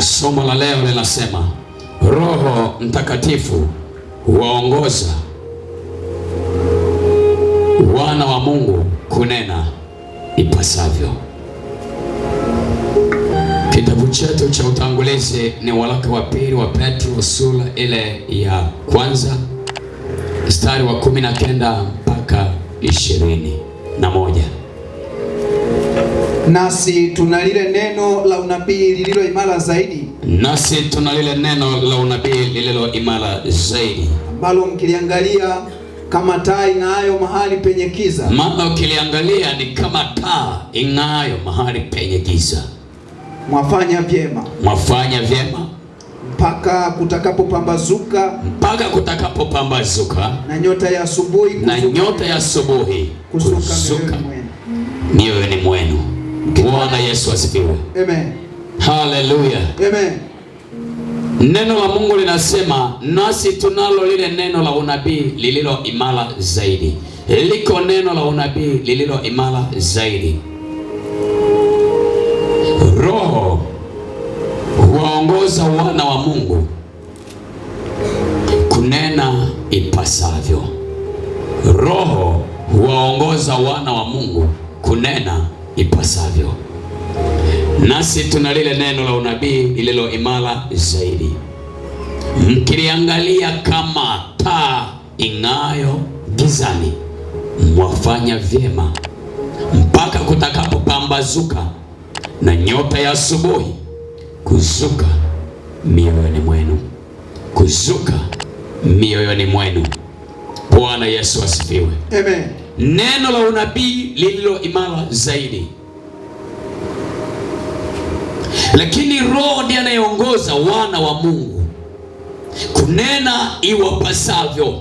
Somo la leo linasema Roho Mtakatifu huwaongoza wana wa Mungu kunena ipasavyo. Kitabu chetu cha utangulizi ni waraka wa pili wa Petro sura ile ya kwanza mstari wa 19 mpaka 21. Nasi tuna lile neno la unabii lililo imara zaidi. Nasi tuna lile neno la unabii lililo imara zaidi, ambalo mkiliangalia kama taa ing'aayo mahali penye giza. Maana ukiliangalia ni kama taa ing'aayo mahali penye giza. Mwafanya vyema. Mwafanya vyema mpaka kutakapopambazuka na nyota ya asubuhi kuzuka mioyoni mwenu. Bwana Yesu asifiwe. Amen. Haleluya. Amen. Neno la Mungu linasema nasi tunalo lile neno la unabii lililo imara zaidi. Liko neno la unabii lililo imara zaidi. Roho huwaongoza wana wa Mungu kunena ipasavyo. Roho huwaongoza wana wa Mungu kunena ipasavyo. Nasi tuna lile neno la unabii lililo imara zaidi, mkiliangalia kama taa ing'aayo gizani. Mwafanya vyema mpaka kutakapopambazuka na nyota ya asubuhi kuzuka mioyoni mwenu. Kuzuka mioyoni mwenu. Bwana Yesu asifiwe. Amen. Neno la unabii lililo imara zaidi. Lakini Roho ndiye anayeongoza wana wa Mungu kunena iwapasavyo.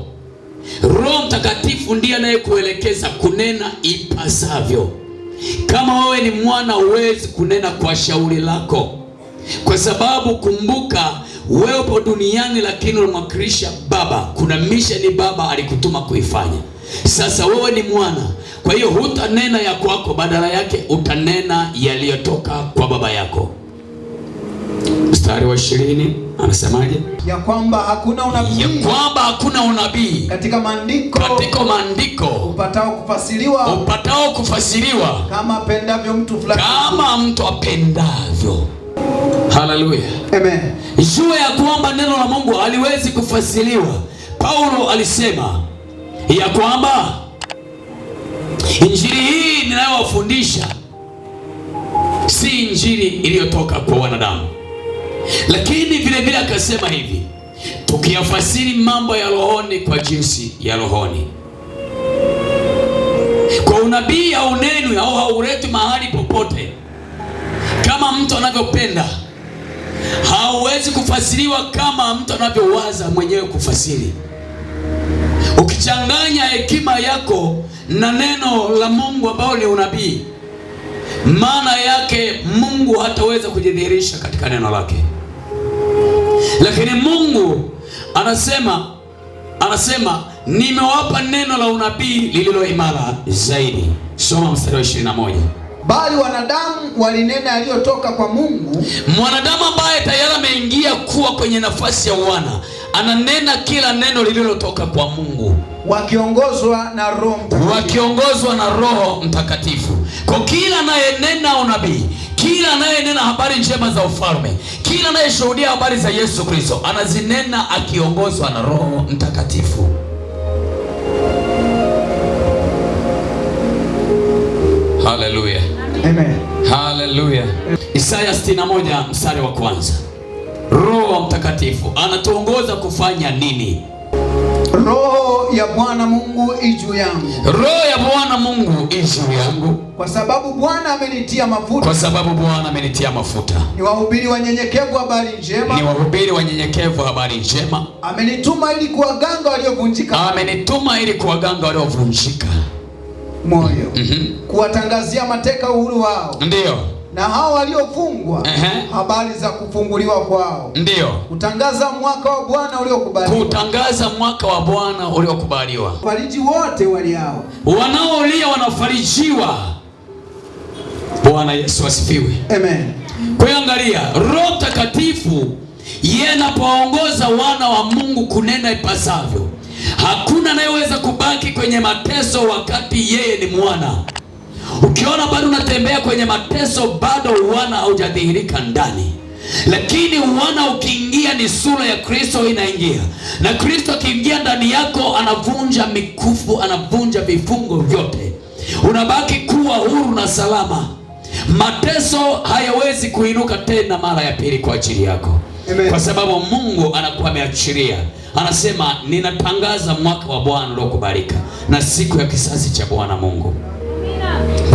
Roho Mtakatifu ndiye anayekuelekeza kunena ipasavyo. Kama wewe ni mwana, huwezi kunena kwa shauri lako, kwa sababu kumbuka, wewe upo duniani lakini unamwakilisha Baba. Kuna mission Baba alikutuma kuifanya. Sasa wewe ni mwana, kwa hiyo hutanena ya kwako, badala yake utanena yaliyotoka kwa Baba yako. Mstari wa 20 anasemaje? Ya kwamba hakuna unabii katika maandiko upatao kufasiriwa kama apendavyo mtu fulani, kama mtu apendavyo. Haleluya. Amen. Jua ya kwamba neno la Mungu haliwezi kufasiriwa. Paulo alisema ya kwamba injili hii ninayowafundisha si injili iliyotoka kwa wanadamu, lakini vile vile akasema hivi, tukiyafasiri mambo ya rohoni kwa jinsi ya rohoni. Kwa unabii haunenwi au hauletwi mahali popote kama mtu anavyopenda. Hauwezi kufasiriwa kama mtu anavyowaza mwenyewe kufasiri. Ukichanganya hekima yako na neno la Mungu ambao ni unabii, maana yake Mungu hataweza kujidhihirisha katika neno lake. Lakini Mungu anasema nimewapa neno la unabii lililo imara zaidi. Soma mstari wa 21. Bali wanadamu walinena yaliyotoka kwa Mungu. Mwanadamu ambaye tayari ameingia kuwa kwenye nafasi ya wana, ananena kila neno lililotoka kwa Mungu, wakiongozwa na Roho Mtakatifu. Kwa kila anayenena unabii, kila anayenena habari njema za ufalme, kila anayeshuhudia habari za Yesu Kristo, anazinena akiongozwa na Roho Mtakatifu. Haleluya. Amen. Haleluya. Isaya 61 mstari wa kwanza. Roho Mtakatifu anatuongoza kufanya nini? Roho ya Bwana Mungu juu yangu. Roho ya Bwana Mungu juu yangu, kwa sababu Bwana amenitia mafuta. Niwahubiri wanyenyekevu habari njema. Amenituma ili kuwaganga waliovunjika moyo. Kuwatangazia mateka uhuru wao. Ndio. Na hao waliofungwa habari za kufunguliwa kwao. Ndio. Kutangaza mwaka wa Bwana uliokubaliwa. Fariji wote waliao. Wanaolia wanafarijiwa. Bwana Yesu asifiwe. Amen. Kwa hiyo Kwa angalia, Roho Mtakatifu yeye anapoongoza wana wa Mungu kunena ipasavyo, hakuna anayeweza kubaki kwenye mateso wakati yeye ni mwana. Ukiona bado unatembea kwenye mateso, bado wana haujadhihirika ndani. Lakini wana ukiingia, ni sura ya Kristo inaingia, na Kristo akiingia ndani yako, anavunja mikufu, anavunja vifungo vyote, unabaki kuwa huru na salama. Mateso hayawezi kuinuka tena mara ya pili kwa ajili yako. Amen. Kwa sababu Mungu anakuwa ameachilia, anasema ninatangaza mwaka wa Bwana uliokubalika na siku ya kisasi cha Bwana Mungu.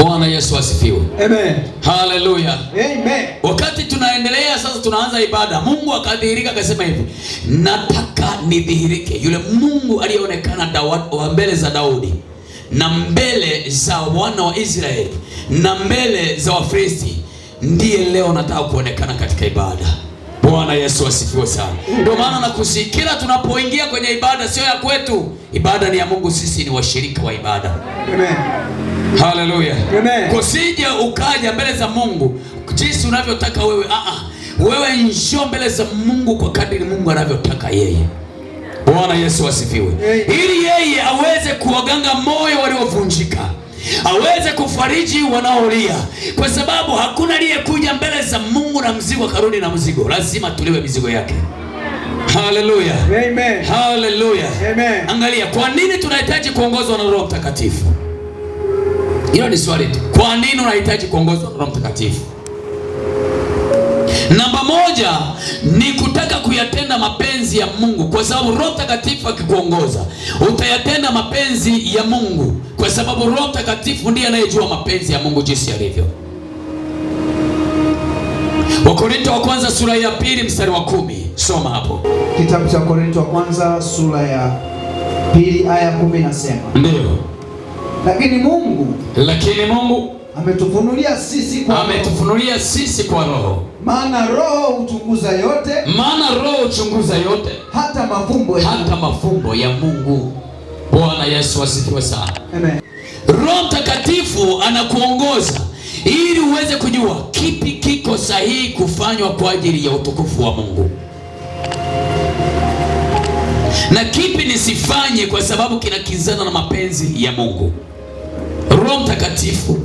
Bwana Yesu asifiwe. Amen. Haleluya. Amen. Wakati tunaendelea sasa, tunaanza ibada, Mungu akadhihirika akasema hivi, nataka nidhihirike. Yule Mungu aliyeonekana mbele za Daudi na mbele za wana wa Israeli na mbele za Wafilisti, ndiye leo nataka kuonekana katika ibada. Bwana Yesu asifiwe sana. Ndio maana nakusikira tunapoingia kwenye ibada, sio ya kwetu. Ibada ni ya Mungu, sisi ni washirika wa ibada. Amen. Haleluya. Amen. Kusije ukaja mbele za Mungu jinsi unavyotaka wewe. Wewe njoo mbele za Mungu kwa kadiri Mungu anavyotaka yeye. Bwana Yesu asifiwe. Ili yeye aweze kuwaganga moyo waliovunjika, aweze kufariji wanaolia, kwa sababu hakuna aliyekuja mbele za Mungu na mzigo karudi na mzigo. Lazima tuliwe mizigo yake. Haleluya. Amen. Haleluya. Amen. Angalia, kwa nini tunahitaji kuongozwa na Roho Mtakatifu? Hilo ni swali tu. Kwa nini unahitaji kuongozwa na Roho Mtakatifu? Namba moja ni kutaka kuyatenda mapenzi ya Mungu, kwa sababu Roho Mtakatifu akikuongoza utayatenda mapenzi ya Mungu, kwa sababu Roho Mtakatifu ndiye anayejua mapenzi ya Mungu jinsi yalivyo. Wakorintho wa kwanza sura ya 2 mstari wa 10. Soma hapo. Kitabu cha Wakorintho wa kwanza sura ya 2 aya 10 nasema. Ndio. Lakini Mungu ametufunulia sisi kwa Roho. Maana Roho huchunguza yote. Hata mafumbo ya Mungu. Bwana Yesu asifiwe sana. Amen. Roho Mtakatifu anakuongoza ili uweze kujua kipi kiko sahihi kufanywa kwa ajili ya utukufu wa Mungu, na kipi nisifanye kwa sababu kinakizana na mapenzi ya Mungu. Roho Mtakatifu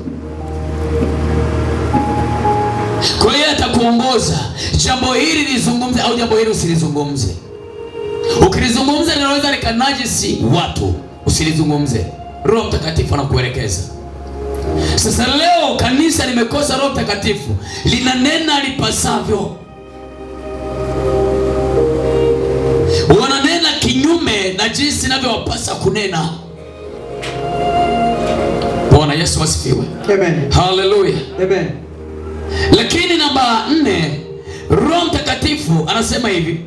kwa hiyo atakuongoza, jambo hili lizungumze au jambo hili usilizungumze. Ukilizungumza linaweza likanajisi watu, usilizungumze. Roho Mtakatifu anakuelekeza. Sasa leo kanisa limekosa Roho Mtakatifu, linanena lipasavyo, wananena kinyume na jinsi inavyowapasa kunena. Bwana Yesu asifiwe. Amen. Haleluya. Amen. Lakini namba 4, Roho Mtakatifu anasema hivi,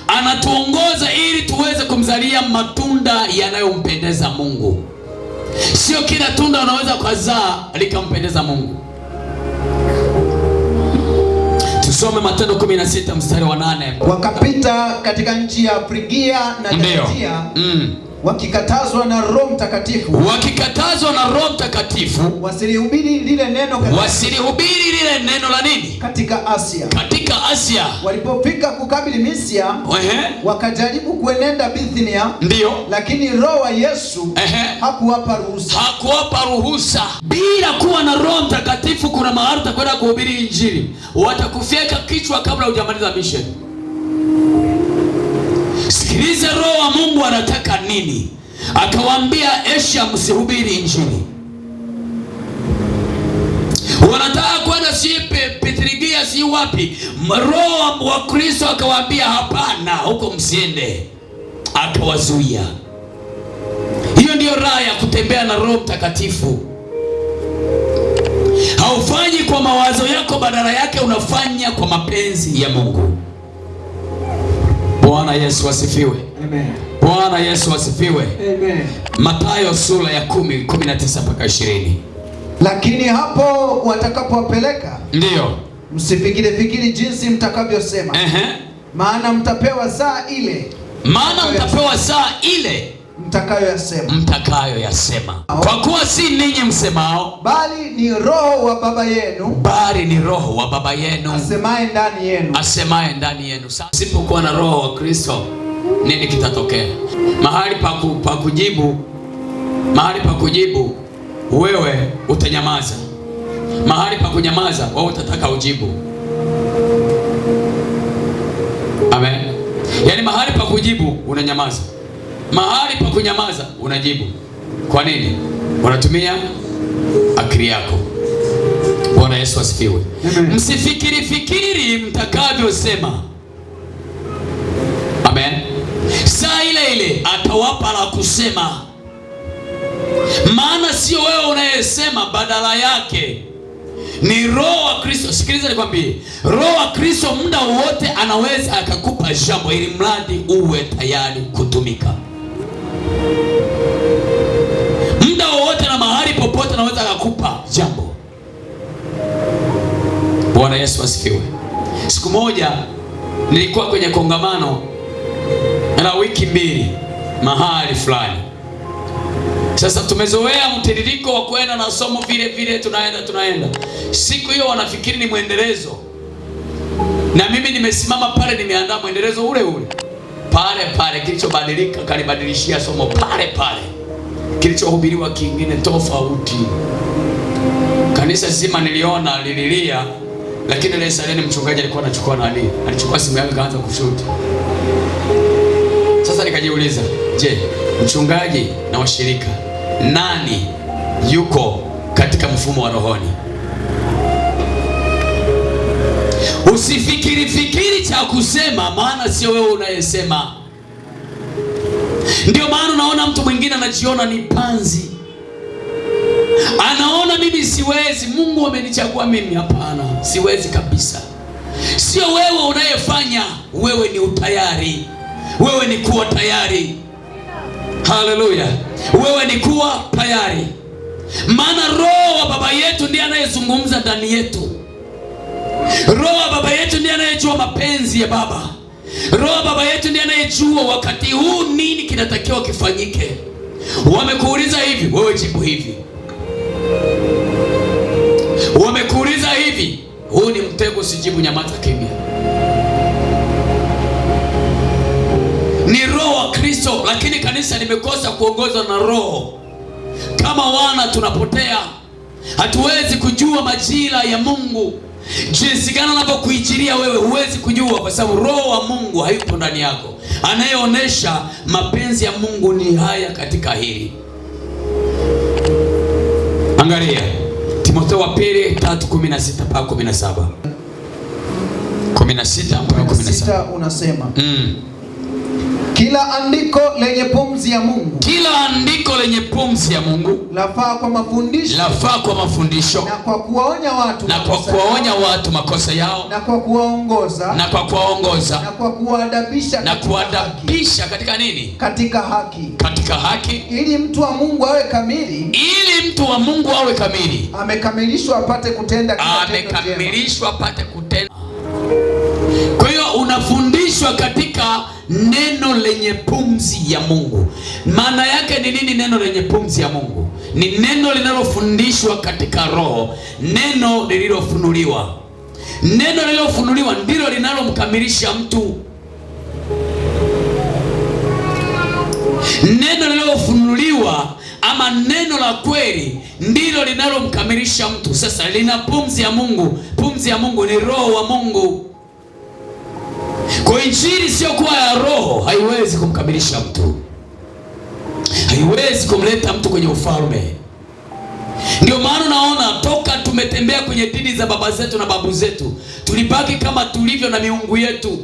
anatuongoza ili tuweze kumzalia matunda yanayompendeza Mungu. Sio kila tunda unaweza kuzaa likampendeza Mungu. Tusome Matendo 16 mstari wa 8. Wakapita katika nchi ya Frigia na Galatia, wakikatazwa na Roho Mtakatifu, wasilihubiri lile neno la nini? Katika Asia. Walipofika kukabili Misia, wakajaribu kuenenda Bithinia. Ndio. Lakini Roho wa Yesu hakuwapa ruhusa. Bila kuwa na Roho Mtakatifu, kuna mahali utakwenda kuhubiri Injili, watakufyeka kichwa kabla hujamaliza mission. Sikiliza, Roho wa Mungu anataka nini? Akawaambia Asia, msihubiri Injili. Wanataka kwenda si Petrigia si wapi. Roho wa Kristo akawaambia hapana, huko msiende. Akawazuia. Hiyo ndiyo raha ya kutembea na Roho Mtakatifu. Haufanyi kwa mawazo yako, badala yake unafanya kwa mapenzi ya Mungu. Bwana Yesu asifiwe. Amen. Bwana Yesu asifiwe. Amen. Mathayo sura ya 10:19-20. Lakini hapo watakapowapeleka, ndio, msifikiri jinsi mtakavyosema. Maana mtapewa saa ile mtakayoyasema. Kwa kuwa si ninyi msemao, bali ni Roho wa Baba yenu, asemaye ndani yenu. Sasa usipokuwa na Roho wa Kristo, nini kitatokea? Mahali pa kujibu wewe utanyamaza. Mahali pa kunyamaza wewe utataka ujibu. Amen. Yaani mahali pa kujibu unanyamaza, mahali pa kunyamaza unajibu. Kwa nini? Unatumia akili yako. Bwana Yesu asifiwe. Msifikiri mtakavyosema. Amen. Saa ile atawapa la kusema. Maana sio wewe unayesema, badala yake ni Roho wa Kristo. Sikiliza nikwambie, Roho wa Kristo muda wote anaweza akakupa jambo, ili mradi uwe tayari kutumika. Muda wote na mahali popote anaweza akakupa jambo. Bwana Yesu asifiwe. Siku moja nilikuwa kwenye kongamano la wiki 2 mahali fulani. Sasa tumezoea mtiririko wa kwenda na somo vile tunaenda. Siku hiyo wanafikiri ni mwendelezo, na mimi nimesimama pale, nimeandaa mwendelezo ule pale. Kilichobadilika kanibadilishia somo pale, kilichohubiriwa kingine tofauti. Kanisa zima niliona lililia, lakini ile saleni mchungaji alikuwa anachukua nani? Alichukua simu yake kaanza kushuti. Sasa nikajiuliza, je, mchungaji na washirika, nani yuko katika mfumo wa rohoni? Usifikiri cha kusema, maana sio wewe unayesema. Ndio maana unaona mtu mwingine anajiona ni panzi, anaona mimi siwezi, Mungu amenichagua mimi. Hapana, siwezi kabisa. Sio wewe unayefanya, wewe ni utayari. Wewe ni kuwa tayari. Haleluya. Wewe ni kuwa tayari. Maana Roho wa Baba yetu ndiye anayezungumza ndani yetu. Roho wa Baba yetu ndiye anayejua mapenzi ya Baba. Roho wa Baba yetu ndiye anayejua wakati huu nini kinatakiwa kifanyike. Wamekuuliza hivi, wewe jibu hivi. Wamekuuliza hivi, huu ni mtego, usijibu, nyamaza kimya. Ni Roho wa Kristo, lakini kanisa limekosa kuongozwa na Roho. Kama wana tunapotea. Hatuwezi kujua majira ya Mungu. Jinsi gani anavyokuijiria wewe huwezi kujua, kwa sababu Roho wa Mungu hayupo ndani yako. Anayeonesha mapenzi ya Mungu ni haya katika hili. Angalia Timotheo wa pili 3:16 mpaka 17. 16 mpaka 17 unasema Kila andiko lenye pumzi ya Mungu lafaa kwa mafundisho na kwa kuwaonya watu makosa yao na kwa kuwaongoza na kwa kuadabisha katika nini? Katika haki, ili mtu wa Mungu awe kamili, amekamilishwa apate kutenda Kwa hiyo unafundishwa katika neno lenye pumzi ya Mungu. Maana yake ni nini neno lenye pumzi ya Mungu? Ni neno linalofundishwa katika Roho, neno lililofunuliwa. Neno lililofunuliwa ndilo linalomkamilisha mtu. Neno lililofunuliwa ama neno la kweli ndilo linalomkamilisha mtu. Sasa lina pumzi ya Mungu. Pumzi ya Mungu ni Roho wa Mungu. Kwa injili sio kuwa ya Roho haiwezi kumkamilisha mtu, haiwezi kumleta mtu kwenye ufalme. Ndio maana naona toka tumetembea kwenye dini za baba zetu na babu zetu, tulibaki kama tulivyo na miungu yetu.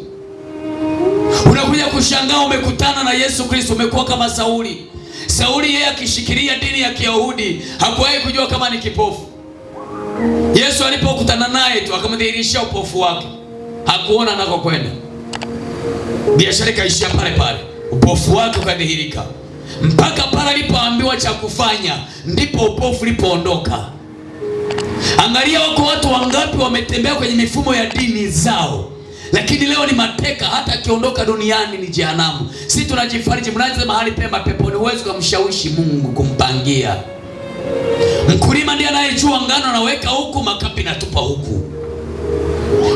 Unakuja kushangaa umekutana na Yesu Kristo, umekuwa kama Sauli. Sauli yeye akishikilia dini ya Kiyahudi hakuwahi kujua kama ni kipofu. Yesu alipokutana naye tu akamdhihirisha upofu wake, hakuona nako kwenda. Biashara ikaishia pale, upofu wake ukadhihirika. Mpaka pale alipoambiwa cha kufanya, ndipo upofu ulipoondoka. Angalia wako watu wangapi wametembea kwenye mifumo ya dini zao, lakini leo ni mateka. Hata akiondoka duniani ni jehanamu. Sisi tunajifariji, mnaanza mahali pema peponi. Huwezi kumshawishi Mungu kumpangia. Mkulima ndiye anayejua ngano anaweka huku, makapi natupa huku.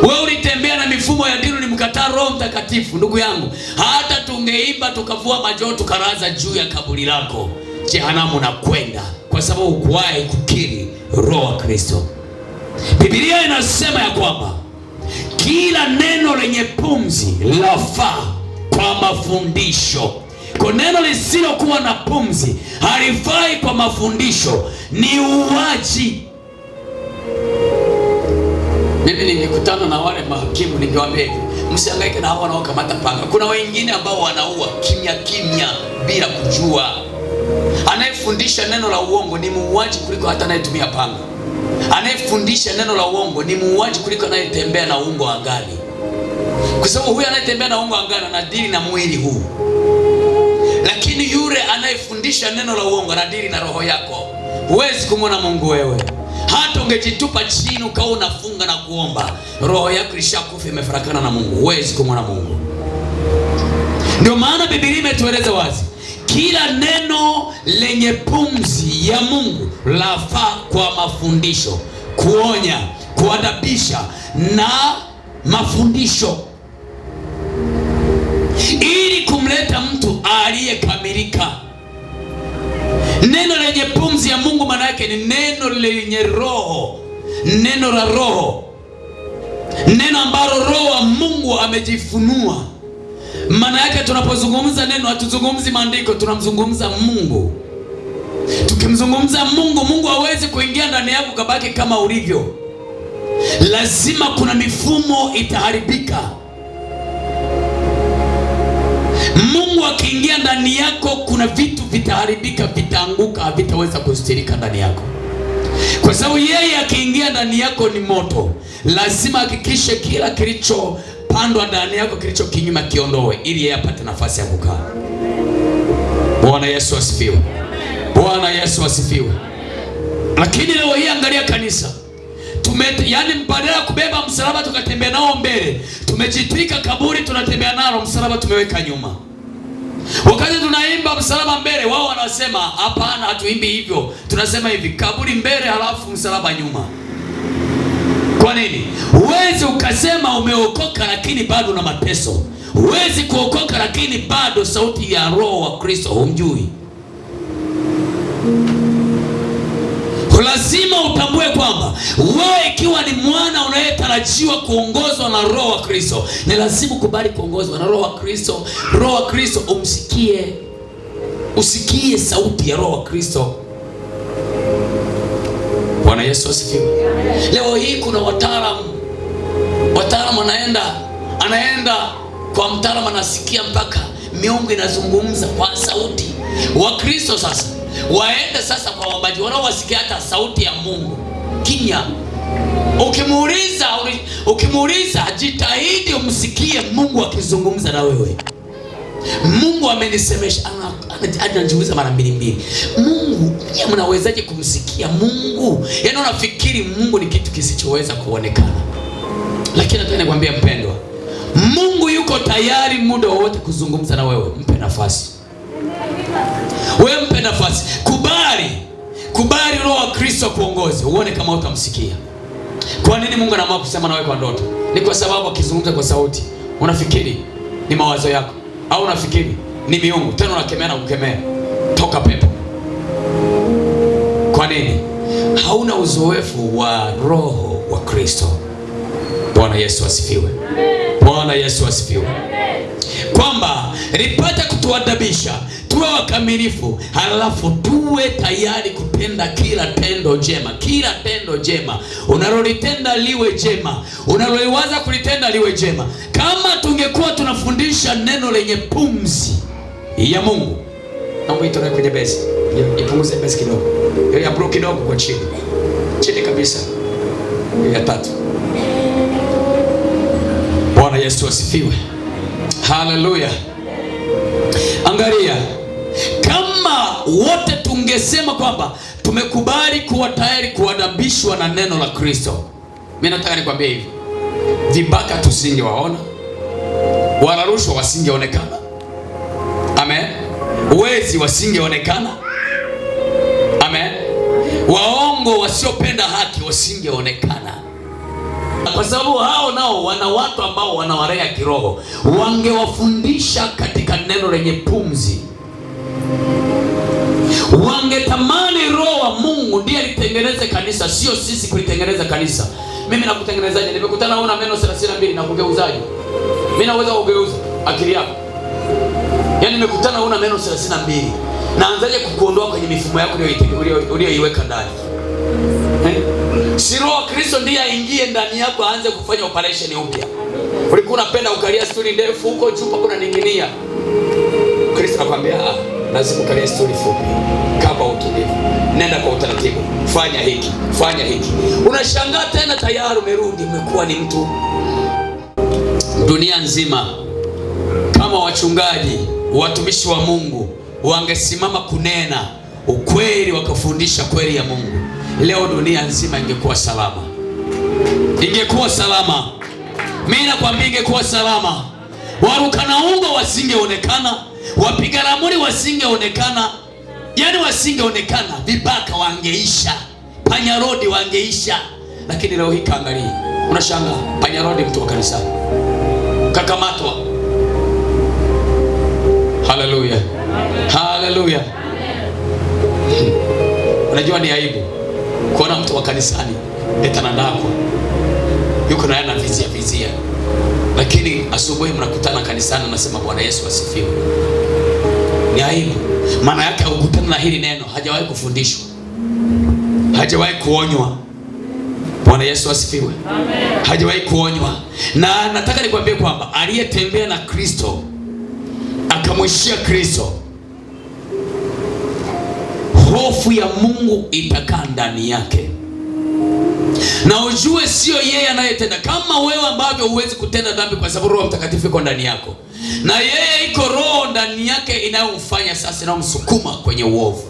Wewe ulitembea na mifumo ya dini, ulimkataa Roho Mtakatifu. Ndugu yangu, hata tungeimba tukavua majoho tukaraza juu ya kaburi lako, jehanamu na kwenda, kwa sababu hukuwahi kukiri Roho wa Kristo. Biblia inasema ya kwamba kila neno lenye pumzi lafaa kwa mafundisho. Kwa neno lisilokuwa na pumzi halifai kwa mafundisho, ni uwaji. Mimi nilikutana na wale mahakimu, ningewaambia hivi, msihangaike na hao wanaokamata panga. Kuna wengine ambao wanaua kimya kimya bila kujua. Anayefundisha neno la uongo ni muuaji kuliko hata anayetumia panga. Anayefundisha neno la uongo ni muuaji kuliko anayetembea na ungo angani. Kwa sababu huyu anayetembea na ungo angani anadili na mwili huu. Lakini yule anayefundisha neno la uongo anadili na roho yako. Huwezi kumwona Mungu wewe. Hata ungejitupa chini ukawa unafunga na kuomba, roho yako ilishakufa, imefarakana na Mungu. Huwezi kumwona Mungu. Ndio maana Biblia imetueleza wazi, kila neno lenye pumzi ya Mungu lafaa kwa mafundisho, kuonya, kuadabisha na mafundisho, ili kumleta mtu aliyekamilika. Neno lenye pumzi ya Mungu maana yake ni neno lenye roho, neno la roho, neno ambalo Roho wa Mungu amejifunua. Maana yake tunapozungumza neno hatuzungumzi maandiko, tunamzungumza Mungu. Tukimzungumza Mungu, Mungu hawezi kuingia ndani yako kabaki kama ulivyo. Lazima kuna mifumo itaharibika. Mungu akiingia ndani yako, kuna vitu vitaharibika, vitaanguka, havitaweza kustirika ndani yako. Kwa sababu yeye akiingia ndani yako ni moto. Lazima hakikishe kila kilichopandwa ndani yako, kilicho kinyume kiondoe, ili yeye apate nafasi ya kukaa. Bwana Yesu asifiwe. Bwana Yesu asifiwe. Lakini leo hii angalia kanisa. Yani badala ya kubeba msalaba tukatembea nao mbele, tumejitwika kaburi tunatembea nalo, msalaba tumeweka nyuma. Wakati tunaimba msalaba mbele, wao wanasema hapana, hatuimbi hivyo. Tunasema hivi, kaburi mbele halafu msalaba nyuma. Kwa nini? Huwezi ukasema umeokoka lakini bado na mateso. Huwezi kuokoka lakini bado sauti ya Roho wa Kristo humjui. Lazima utambue kwamba wewe ikiwa ni mwana unayetarajiwa kuongozwa na Roho wa Kristo, ni lazima ukubali kuongozwa na Roho wa Kristo. Roho wa Kristo umsikie, usikie sauti ya Roho wa Kristo. Bwana Yesu asifiwe. Leo hii kuna wataalamu anaenda kwa mtaalamu, anasikia mpaka miungu inazungumza kwa sauti. Wakristo sasa waende sasa kwa waombaji wanaowasikia hata sauti ya Mungu kimya. Ukimuuliza jitahidi umsikie Mungu akizungumza na wewe. Mungu amenisemesha, anajiuliza mara mbili. Mungu, nyinyi mnawezaje kumsikia Mungu? Yaani unafikiri Mungu ni kitu kisichoweza kuonekana. Lakini nataka nikwambie mpendwa, Mungu yuko tayari muda wowote kuzungumza na wewe. Mpe nafasi. Wewe mpe nafasi. Kubali Roho wa Kristo kuongoze, uone kama utamsikia. Kwa nini Mungu anaamua kusema na wewe kwa ndoto? Ni kwa sababu akizungumza kwa sauti, unafikiri ni mawazo yako, au unafikiri ni miungu, tena unakemea na kukemea, toka pepo. Kwa nini? Hauna uzoefu wa Roho wa Kristo. Bwana Yesu asifiwe. Bwana Yesu asifiwe. Kwamba lipate kutuadabisha tuwe wakamilifu, halafu tuwe tayari kutenda kila tendo jema. Kila tendo jema unalolitenda liwe jema, unaloliwaza kulitenda liwe jema. Kama tungekuwa tunafundisha neno lenye pumzi ya Mungu, naomba itoe kwenye besi, ipunguze besi kidogo, ya bro kidogo kwa chini kabisa, ya 3. Bwana Yesu asifiwe. Haleluya. Angalia, kama wote tungesema kwamba tumekubali kuwa tayari kuadabishwa na neno la Kristo. Mimi nataka nikwambie hivi, vibaka tusingewaona, wala rushwa wasingeonekana. Amen. Wezi wasingeonekana. Amen. Waongo wasiopenda haki wasingeonekana. Kwa sababu hao nao wana watu ambao wanawalea kiroho, wangewafundisha katika neno lenye pumzi. Wangetamani Roho wa Mungu ndiye alitengeneze kanisa, sio sisi kulitengeneza kanisa. Mimi nakutengenezaje? Nimekutana una meno 32 na kugeuzaje? Mimi naweza kugeuza akili yako? Yaani nimekutana una meno 32. Naanzaje kukuondoa kwenye mifumo yako uliyoiweka ndani? Si Roho Kristo ndiye aingie ndani yako aanze kufanya operation upya. Ulikuwa unapenda ukalia story ndefu huko juu pako na ninginia. Kristo anakuambia lazima ukalie story fupi. Kapa utulivu. Nenda kwa utaratibu. Fanya hiki, fanya hiki. Unashangaa tena tayari umerudi, umekuwa ni mtu. Dunia nzima kama wachungaji, watumishi wa Mungu wangesimama kunena ukweli, wakafundisha kweli ya Mungu, leo dunia nzima ingekuwa salama. Ingekuwa salama. Mimi nakwambia ingekuwa salama. Warukana ungo wasingeonekana, wapiga ramli wasingeonekana, yaani wasingeonekana, vibaka wangeisha, panyarodi wangeisha. Lakini leo hii kaangalia, unashangaa panyarodi mtu wa kanisani kakamatwa. Haleluya. Haleluya. Unajua ni aibu kuona mtu wa kanisani etanandako yuko na yana vizia, lakini asubuhi mnakutana kanisani unasema Bwana Yesu asifiwe. Ni aibu. Maana yake ukutana na hili neno, hajawahi kufundishwa, hajawahi kuonywa. Bwana Yesu asifiwe. Amen. Hajawahi kuonywa. Na nataka nikwambie kwamba aliyetembea na Kristo akamwishia Kristo, hofu ya Mungu itakaa ndani yake. Na ujue sio yeye anayetenda, kama wewe ambavyo huwezi kutenda dhambi kwa sababu Roho Mtakatifu iko ndani yako, na yeye iko roho ndani yake inayomfanya sasa, inayomsukuma kwenye uovu,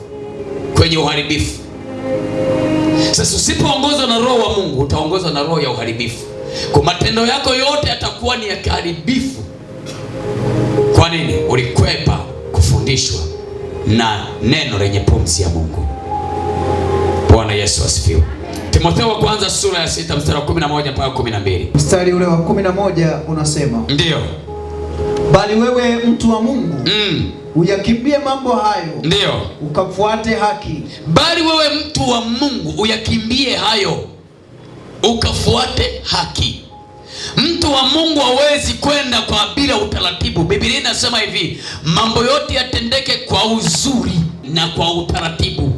kwenye uharibifu. Sasa usipoongozwa na Roho wa Mungu, utaongozwa na roho ya uharibifu. Kwa matendo yako yote yatakuwa ni ya kiharibifu. Kwa nini? Ulikwepa kufundishwa na neno lenye pumzi ya Mungu. Bwana Yesu asifiwe. Timotheo wa kwanza sura ya 6 mstari wa 11 mpaka 12. Mstari ule wa 11 unasema, ndio, bali wewe mtu wa Mungu, uyakimbie mambo hayo. Ndio, ukafuate haki. Bali wewe mtu wa Mungu uyakimbie hayo, ukafuate haki. Mtu wa Mungu hawezi kwenda kwa bila utaratibu. Biblia inasema hivi, mambo yote yatendeke kwa uzuri na kwa utaratibu.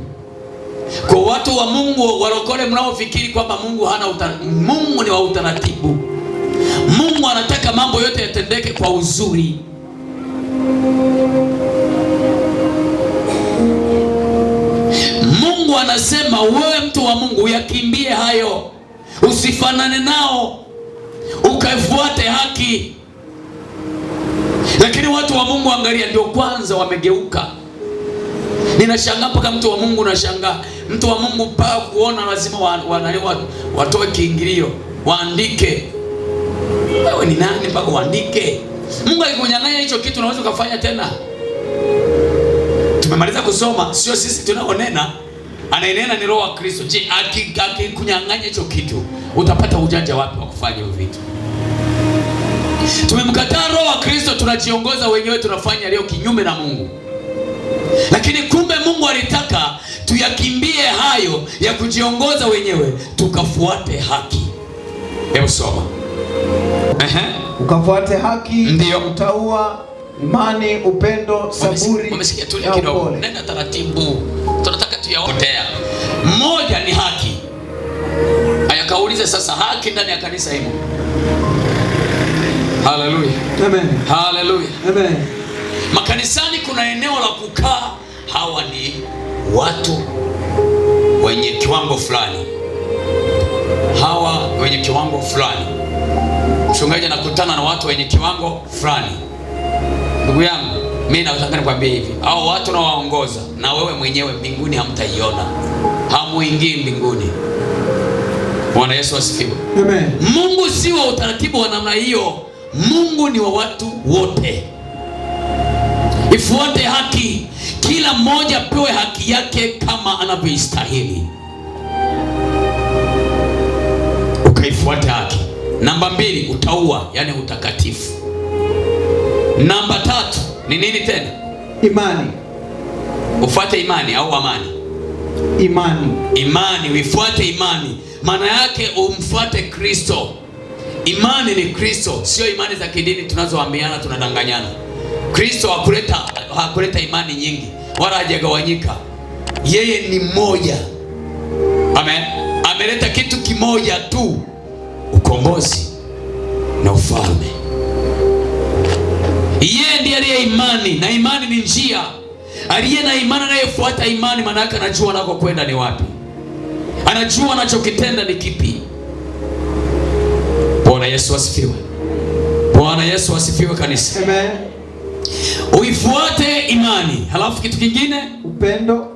Kwa watu wa Mungu walokole mnaofikiri kwamba Mungu hana utaratibu, Mungu ni wa utaratibu. Mungu anataka mambo yote yatendeke kwa uzuri. Mungu anasema wewe mtu wa Mungu uyakimbie hayo, usifanane nao, ukaifuate haki. Lakini watu wa Mungu, angalia, ndio kwanza wamegeuka. Ninashangaa mpaka mtu wa Mungu, nashangaa mtu wa Mungu mpaka kuona lazima watoe kiingilio, waandike. Wewe ni nani mpaka uandike? Mungu alikunyang'anya hicho kitu, unaweza kufanya tena. Tumemaliza kusoma, sio sisi tunaonena, anayenena ni Roho wa Kristo. Je, akikunyang'anya hicho kitu, utapata ujanja wapi wa kufanya hivyo vitu? Tumemkataa Roho wa Kristo, tunajiongoza wenyewe, tunafanya leo kinyume na Mungu. Lakini kumbe Mungu alitaka tuyakimbie hayo ya kujiongoza wenyewe, tukafuate haki. Hebu soma. Ukafuate haki, ndio, utaua, imani, upendo, saburi. Umesikia? Tulia kidogo, nenda taratibu, tunataka tuyaotea. Mmoja ni haki. Ayakaulize sasa, haki ndani ya kanisa hili. Haleluya. Amen. Haleluya. Amen. Makanisani kuna eneo la kukaa. Hawa ni watu wenye kiwango fulani. Hawa wenye kiwango fulani. Mchungaji anakutana na watu wenye kiwango fulani. Ndugu yangu, mimi nataka nikwambie hivi, hao watu na waongoza, na wewe mwenyewe mbinguni hamtaiona. Hamuingii mbinguni. Bwana Yesu asifiwe. Amen. Mungu si wa utaratibu wa namna hiyo. Mungu ni wa watu wote. Ifuate haki, kila mmoja pewe haki yake kama anavyostahili. Ukaifuate haki. Namba 2, utaua, yani utakatifu. Namba 3 ni nini tena? Imani. Ufuate imani au amani? Imani, uifuate imani. Maana yake umfuate Kristo. Imani ni Kristo, sio imani za kidini tunazoambiana tunadanganyana. Kristo hakuleta imani nyingi wala hajagawanyika. Yeye ni mmoja. Amen. Ameleta kitu kimoja tu, ukombozi na ufalme. Yeye ndiye aliye imani, na imani ni njia. Aliye na imani anayefuata imani, maana yake anajua anakokwenda ni wapi. Anajua anachokitenda ni kipi. Bwana Yesu asifiwe. Bwana Yesu asifiwe kanisa. Amen. Uifuate imani. Halafu kitu kingine?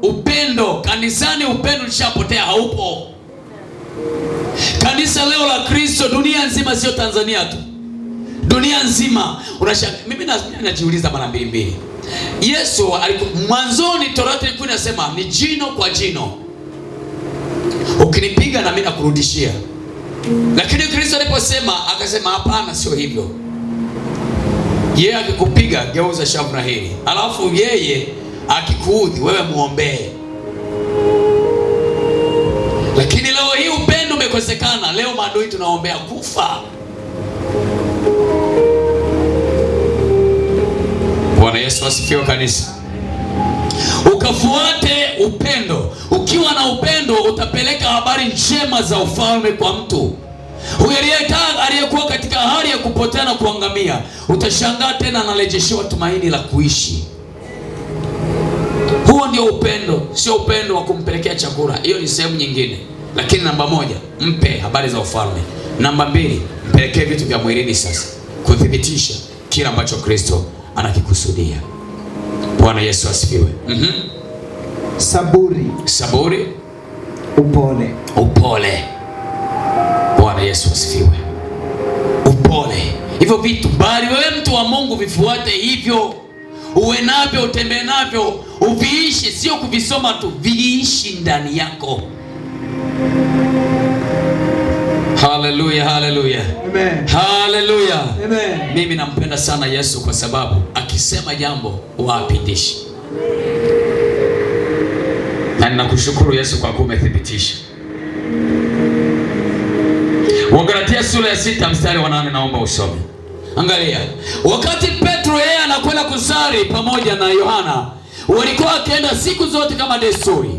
Upendo. Kanisani upendo ulishapotea, haupo. Kanisa leo la Kristo dunia nzima, sio Tanzania tu. Dunia nzima mimi najiuliza mara mbili. Yesu mwanzoni Torati ilikuwa inasema ni jino kwa jino. Ukinipiga na mimi nakurudishia. Lakini Kristo aliposema akasema hapana, sio hivyo. Yeye akikupiga geuza shavu na hili. Alafu yeye akikuudhi wewe muombee. Lakini leo hii upendo umekosekana. Leo maadui tunaombea kufa. Bwana Yesu asifiwe kanisa. Ukafuate upendo. Ukiwa na upendo utapeleka habari njema za ufalme kwa mtu. Huyo aliyekuwa katika hali ya kupotea na kuangamia, utashangaa tena anarejeshewa tumaini la kuishi. Huo ndio upendo, sio upendo wa kumpelekea chakula. Hiyo ni sehemu nyingine. Lakini namba 1, mpe habari za ufalme. Namba 2, mpelekee vitu vya mwilini sasa, kuthibitisha kila ambacho Kristo anakikusudia. Bwana Yesu asifiwe. Saburi. Upole. Bwana Yesu asifiwe. Upole. Hivyo vitu bali wewe mtu wa Mungu vifuate hivyo. Uwe navyo, utembee navyo, uviishi, sio kuvisoma tu, viishi ndani yako. Haleluya, haleluya. Amen. Haleluya. Amen. Mimi nampenda sana Yesu kwa sababu akisema jambo waapindishi. Na ninakushukuru Yesu kwa kuwa umethibitisha. Wagalatia sura ya 6 mstari wa 8 naomba usome. Angalia. Wakati Petro yeye anakwenda kusali pamoja na Yohana, walikuwa wakienda siku zote kama desturi.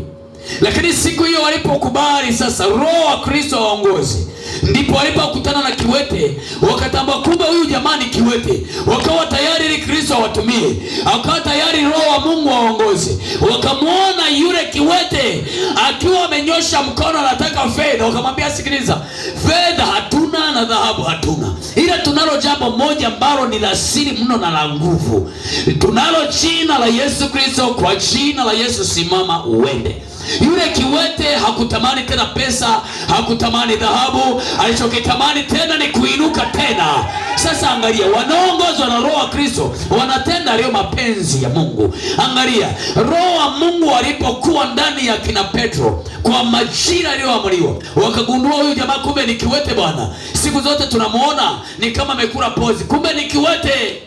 Lakini siku hiyo walipokubali sasa Roho wa Kristo awaongoze, ndipo walipokutana na kiwete, wakatambua kumbe huyu jamani kiwete. Wakawa tayari ili Kristo awatumie, akawa tayari Roho wa Mungu awaongoze. Wakamwona yule kiwete akiwa amenyosha mkono anataka fedha, wakamwambia sikiliza, fedha hatuna na dhahabu hatuna, ila tunalo jambo moja ambalo ni la siri mno na la nguvu. Tunalo jina la Yesu Kristo, kwa jina la Yesu simama uende. Yule kiwete hakutamani tena pesa, hakutamani dhahabu, alichokitamani tena ni kuinuka tena. Sasa angalia, wanaongozwa na Roho wa Kristo wanatenda leo mapenzi ya Mungu. Angalia, Roho wa Mungu alipokuwa ndani ya kina Petro kwa majira yaliyoamriwa, wakagundua huyu jamaa kumbe ni kiwete bwana. Siku zote tunamuona ni kama amekula pozi, kumbe ni kiwete.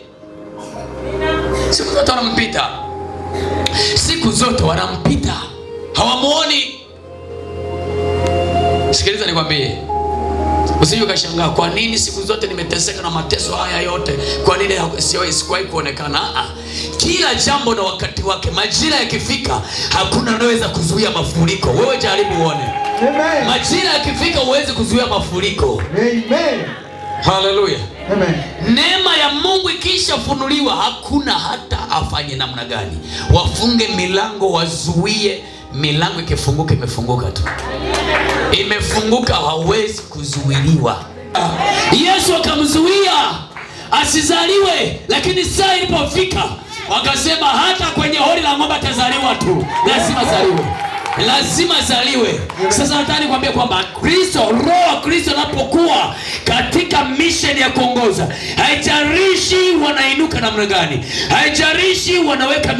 Siku zote wanampita. Siku zote wanampita. Hawamuoni. Sikiliza nikwambie, usije ukashangaa kwa nini siku zote nimeteseka na mateso haya yote, kwa nini sikuwahi kuonekana. Kila jambo na wakati wake. Majira yakifika hakuna anaweza kuzuia mafuriko. Wewe jaribu uone. Amen. Majira yakifika huwezi kuzuia mafuriko. Amen. Haleluya. Amen. Neema ya Mungu ikishafunuliwa hakuna hata afanye namna gani. Wafunge milango, wazuie milango, ikifunguka imefunguka tu. Imefunguka, hawezi kuzuiliwa. Yesu akamzuia asizaliwe, lakini saa ilipofika wakasema hata kwenye hori la ng'ombe atazaliwa tu, lazima zaliwe. lazima zaliwe. Sasa nataka nikwambie kwamba Kristo, roho wa Kristo anapokuwa katika mission ya kuongoza, haijalishi wanainuka namna gani, haijalishi wanaweka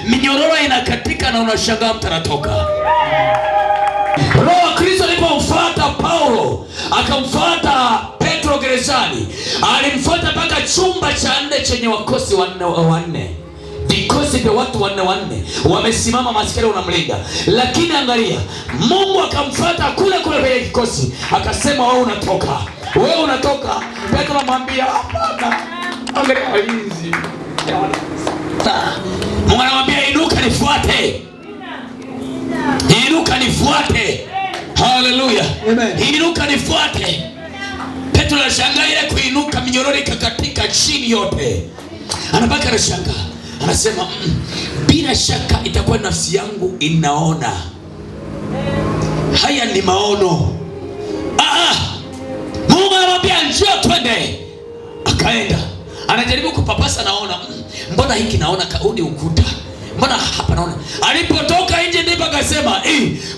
minyororo inakatika na unashangaa mtu anatoka. Roho wa Kristo alipomfuata Paulo, akamfuata Petro gerezani, alimfuata mpaka chumba cha 4 chenye wakosi wanne. Vikosi vya watu wanne wamesimama, maskari wanamlinda. Lakini angalia, Mungu akamfuata kule kwenye kikosi, akasema wewe unatoka. Petro anamwambia hapana, angalia walinzi. Mungu anamwambia inuka nifuate. Haleluya. Inuka nifuate. Petro anashangaa ile kuinuka, minyororo ikakatika chini yote. Anabaki anashangaa. Anasema bila shaka itakuwa nafsi yangu inaona. Haya ni maono. Mungu anamwambia njoo twende. Akaenda. Anajaribu kupapasa, naona mbona hiki naona kaudi ukuta. Mbona hapa naona. Alipotoka nje ndipo akasema,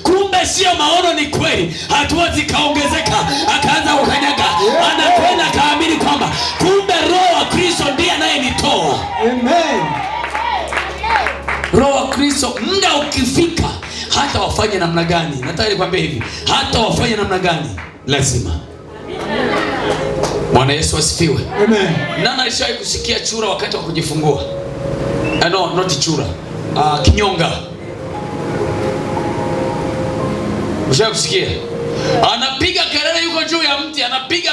kumbe sio maono, ni kweli. Hatua zikaongezeka, akaanza kukanyaga. Anakwenda kaamini kwamba kumbe Roho wa Kristo ndiye anayenitoa. Amen. Roho wa Kristo muda ukifika, hata wafanye namna gani, nataka nikwambie hivi, hata wafanye namna gani, lazima. Bwana Yesu asifiwe. Amen. Nani alishawahi kusikia chura wakati wa kujifungua? No, not chura. Kinyonga. Ushawahi kusikia? Anapiga kelele, yuko juu ya mti, anapiga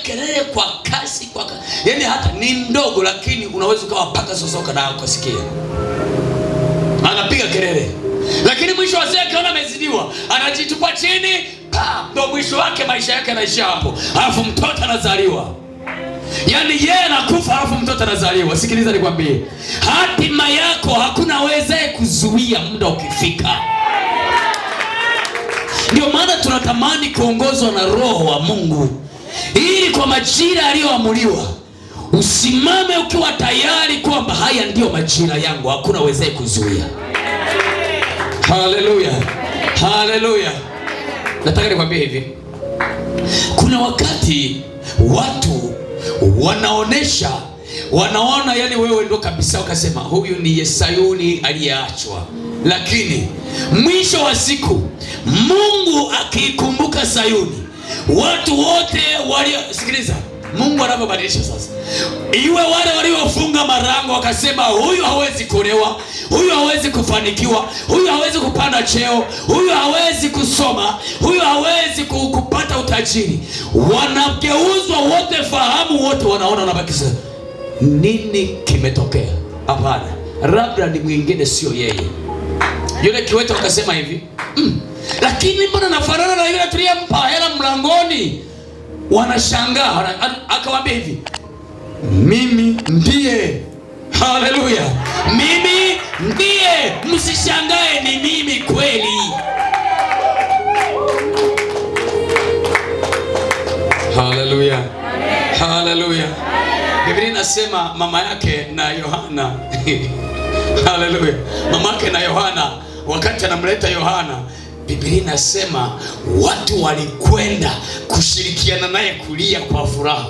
kelele kwa kasi, yaani hata ni ndogo, lakini unaweza ukawa paka sosoka na ukasikia. Anapiga kelele. Lakini mwisho wa siku akaona amezidiwa, anajitupa chini, ndio mwisho wake, maisha yake yanaishia hapo. Alafu mtoto anazaliwa. Yaani yeye anakufa alafu mtoto anazaliwa. Sikiliza nikwambie, hatima yako hakuna wezaye kuzuia muda ukifika. Ndio maana tunatamani kuongozwa na Roho wa Mungu, ili kwa majira aliyoamuliwa usimame ukiwa tayari kwamba haya ndio majira yangu, hakuna wezaye kuzuia. Haleluya. Haleluya. Nataka nikwambie hivi, kuna wakati watu wanaona yani wewe ndo kabisa, wakasema huyu ni Sayuni aliyeachwa. Lakini mwisho wa siku Mungu akikumbuka Sayuni, watu wote sikiliza, Mungu anapobadilisha sasa, iwe wale waliofunga marango wakasema huyu hawezi kuolewa, huyu hawezi kufanikiwa, huyu hawezi kupanda cheo, huyu hawezi kusoma, huyu hawezi kupata utajiri, wanageuzwa wote, fahamu wote wanaona, wanabakisha nini kimetokea? Hapana, labda ni mwingine, sio yeye. Yule kiwete wakasema hivi, lakini mbona nafanana na yule tuliyempa hela mlangoni? Wanashangaa. Akawaambia hivi, mimi ndiye. Haleluya. Mimi ndiye, msishangae, ni mimi kweli. Haleluya. Haleluya. Biblia inasema mama yake na Yohana haleluya, mama yake na Yohana, wakati anamleta Yohana, Biblia inasema watu walikwenda kushirikiana naye kulia kwa furaha.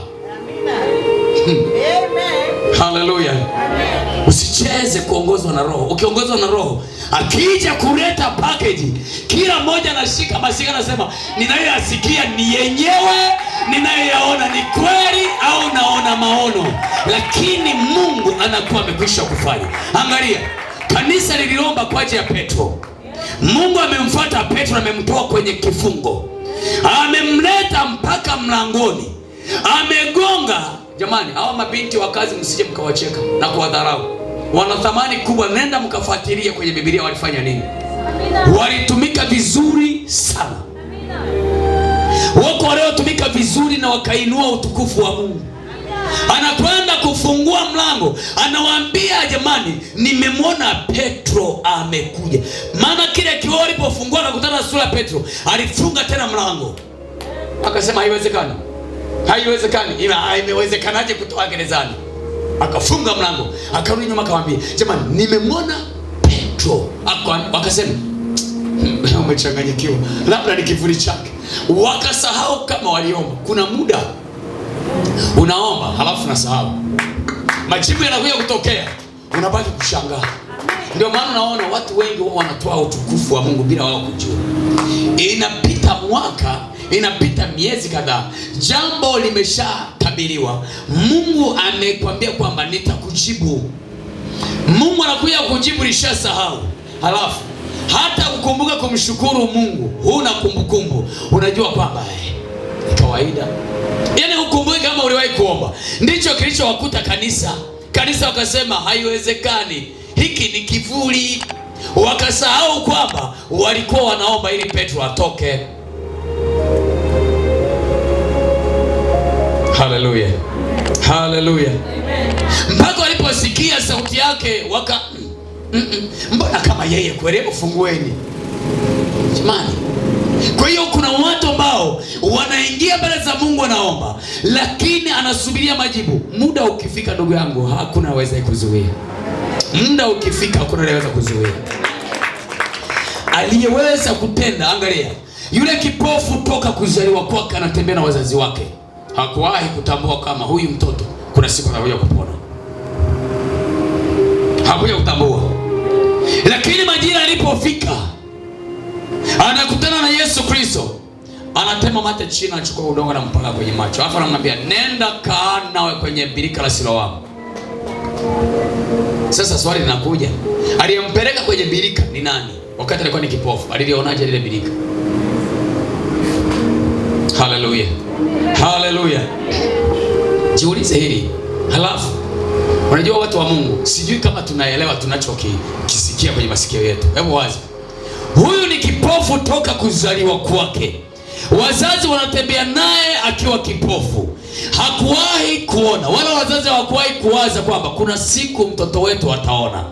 Amen. Haleluya. Usicheze kuongozwa na Roho. Ukiongozwa na Roho, akija kuleta package, kila mmoja anashika basi, anasema ninayoyasikia ni yenyewe, ninayoyaona ni kweli au naona maono. Lakini Mungu anakuwa amekwisha kufanya. Angalia, kanisa liliomba kwa ajili ya Petro. Mungu amemfuata Petro, amemtoa kwenye kifungo, amemleta mpaka mlangoni, amegonga. Jamani, hawa mabinti wa kazi msije mkawacheka na kuwadharau. Wana thamani kubwa. Nenda mkafuatilia kwenye Biblia walifanya nini. Walitumika vizuri sana. Wako waliotumika vizuri na wakainua utukufu wa Mungu. Anakwenda kufungua mlango, anawaambia jamani, nimemwona Petro amekuja. Maana kile kioo alipofungua na kukutana na sura ya Petro, alifunga tena mlango. Akasema haiwezekani. Haiwezekani. Imewezekanaje kutoa gerezani? Akafunga mlango, akarudi nyuma, akamwambia jamani, nimemwona Petro. macho. Wakasema umechanganyikiwa, labda ni kivuli chake. Wakasahau kama waliomba. Kuna muda unaomba halafu nasahau, majibu yanakuja kutokea, unabaki kushangaa. Ndio maana naona watu wengi wao wanatoa utukufu wa Mungu bila wao kujua. Inapita mwaka, inapita miezi kadhaa, jambo limeshatabiriwa, Mungu amekwambia kwamba nitakujibu. Mungu anakuja kujibu, lishasahau. Halafu hata kukumbuka kumshukuru Mungu huna kumbukumbu. Unajua kwamba ni kawaida, yaani ukumbuke kama uliwahi kuomba. Ndicho kilichowakuta kanisa. Kanisa wakasema haiwezekani, hiki ni kivuli. Wakasahau kwamba walikuwa wanaomba ili Petro atoke. Haleluya, haleluya. Mpaka waliposikia sauti yake mbona kama yeye kweli, ufungueni jamani. Kwa hiyo kuna watu ambao wanaingia mbele za Mungu wanaomba, lakini anasubiria majibu. Muda ukifika, ndugu yangu, hakuna aweza kuzuia. Muda ukifika, hakuna anaweza kuzuia. Aliyeweza kutenda, angalia, yule kipofu toka kuzaliwa kwake anatembea na wazazi wake. Hakuwahi kutambua kama huyu mtoto kuna siku anakuja kupona. Hakuja kutambua. Lakini majira alipofika, anakutana na Yesu Kristo. Anatema mate chini, anachukua udongo na mpaka kwenye macho. Alafu anamwambia, nenda kaa nawe kwenye birika la Siloamu. Sasa swali linakuja, aliyempeleka kwenye birika ni nani? Wakati alikuwa ni kipofu, alilionaje lile birika? Haleluya, haleluya. Jiulize hili. Halafu unajua watu wa Mungu, sijui kama tunaelewa tunachokisikia kwenye masikio yetu. Hebu wazi, huyu ni kipofu toka kuzaliwa kwake. Wazazi wanatembea naye akiwa kipofu, hakuwahi kuona, wala wazazi hawakuwahi kuwaza kwamba kuna siku mtoto wetu ataona.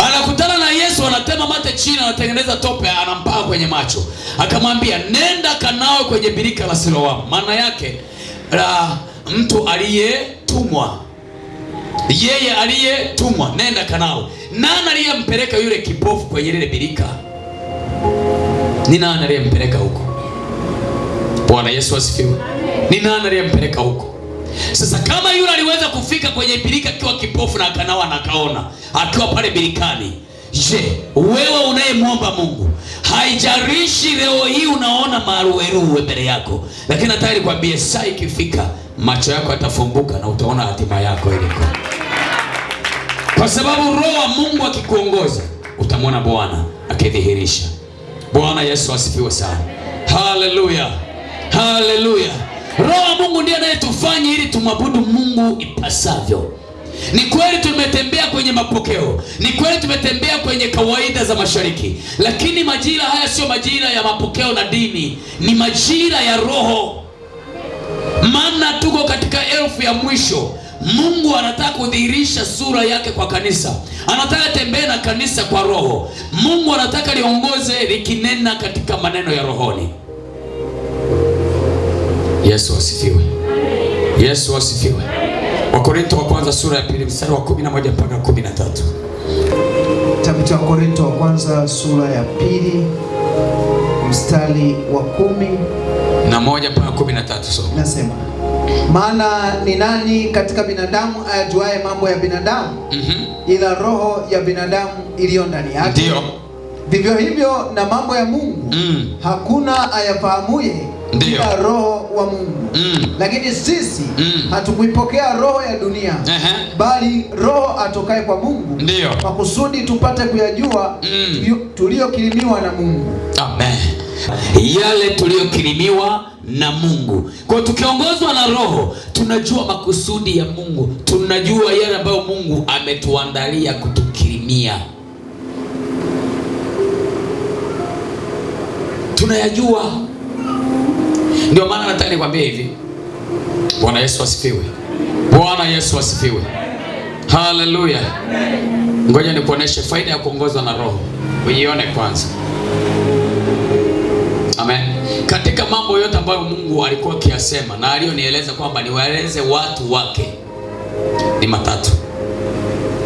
Anakutana na Yesu, anatema mate chini, anatengeneza tope, anampaka kwenye macho. Akamwambia, nenda kanawe kwenye birika la Siloamu. Maana yake mtu aliyetumwa, yeye aliyetumwa, nenda kanawe. Nani aliyempeleka yule kipofu kwenye lile birika? Ni nani aliyempeleka huko? Bwana Yesu asifiwe. Ni nani aliyempeleka huko? Sasa kama yule aliweza kufika kwenye birika akiwa kipofu na akanawa na akaona akiwa pale birikani, je, wewe unayemwomba Mungu, haijalishi leo hii unaona maruweruwe mbele yako, lakini nataka nikwambie saa ikifika macho yako yatafumbuka na utaona hatima yako iliko. Kwa sababu Roho wa Mungu akikuongoza utamwona Bwana akidhihirisha. Bwana Yesu asifiwe sana. Haleluya, haleluya. Roho wa Mungu ndiye anayetufanya ili tumwabudu Mungu ipasavyo. Ni kweli tumetembea kwenye mapokeo, ni kweli tumetembea kwenye kawaida za mashariki, lakini majira haya sio majira ya mapokeo na dini, ni majira ya Roho. Maana tuko katika elfu ya mwisho. Mungu anataka kudhihirisha sura yake kwa kanisa. Anataka tembea na kanisa kwa Roho. Mungu anataka liongoze likinena katika maneno ya rohoni. Yesu asifiwe. Yesu asifiwe. Wakorintho wa kwanza sura ya 2 mstari wa 11 mpaka 13. Kitabu cha Wakorintho wa kwanza sura ya 2 mstari wa 11 mpaka 13. So nasema, maana ni nani katika binadamu ayajuaye mambo ya binadamu ila roho ya binadamu iliyo ndani yake? Ndio. Vivyo hivyo na mambo ya Mungu hakuna ayafahamuye ila Roho wa Mungu. Lakini sisi hatukuipokea roho ya dunia, bali Roho atokaye kwa Mungu, kwa kusudi tupate kuyajua tuliyokirimiwa na Mungu. Amen. Yale tuliyokirimiwa na Mungu. Kwa tukiongozwa na Roho tunajua makusudi ya Mungu, tunajua yale ambayo Mungu ametuandalia kutukirimia, tunayajua. Ndio maana nataka nikwambie hivi. Bwana Yesu asifiwe. Bwana Yesu asifiwe. Haleluya. Ngoja nikuoneshe faida ya kuongozwa na Roho. Uione kwanza. Amen. Katika mambo yote ambayo Mungu alikuwa akiyasema na aliyonieleza kwamba niwaeleze watu wake, ni matatu.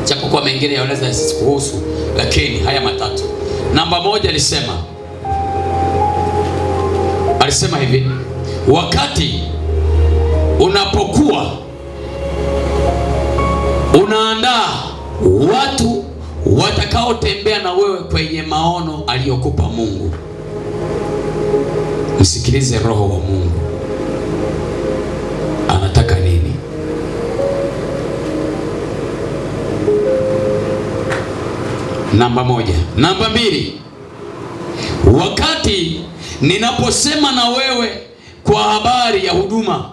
japo kwa mengine yanaweza yasikuhusu, lakini haya matatu. Namba moja alisema hivi, wakati unapokuwa unaandaa watu watakaotembea na wewe kwenye maono aliyokupa Mungu, msikilize Roho wa Mungu anataka nini. Namba moja. Namba mbili, wakati ninaposema na wewe kwa habari ya huduma,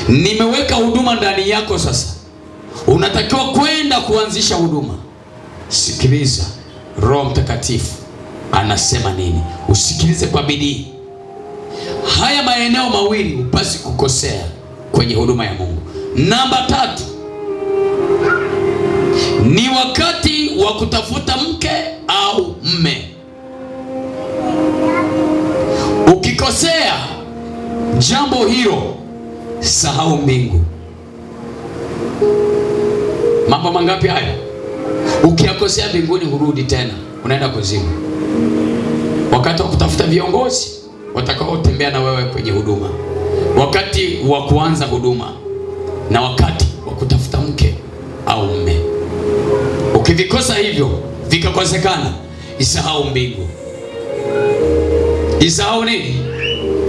nimeweka huduma ndani yako, sasa unatakiwa kwenda kuanzisha huduma. Sikiliza Roho Mtakatifu anasema nini, usikilize kwa bidii. Haya maeneo mawili upasi kukosea kwenye huduma ya Mungu. Namba tatu, ni wakati wa kutafuta mke au mme. Ukikosea jambo hilo, sahau mbingu. Mambo mangapi haya? Ukiyakosea mbinguni hurudi tena, unaenda kuzimu. Wakati wa kutafuta viongozi watakaotembea na wewe kwenye huduma, wakati wa kuanza huduma, na wakati wa kutafuta mke au mme. Ukivikosa hivyo vikakosekana, isahau mbingu. Isahau nini?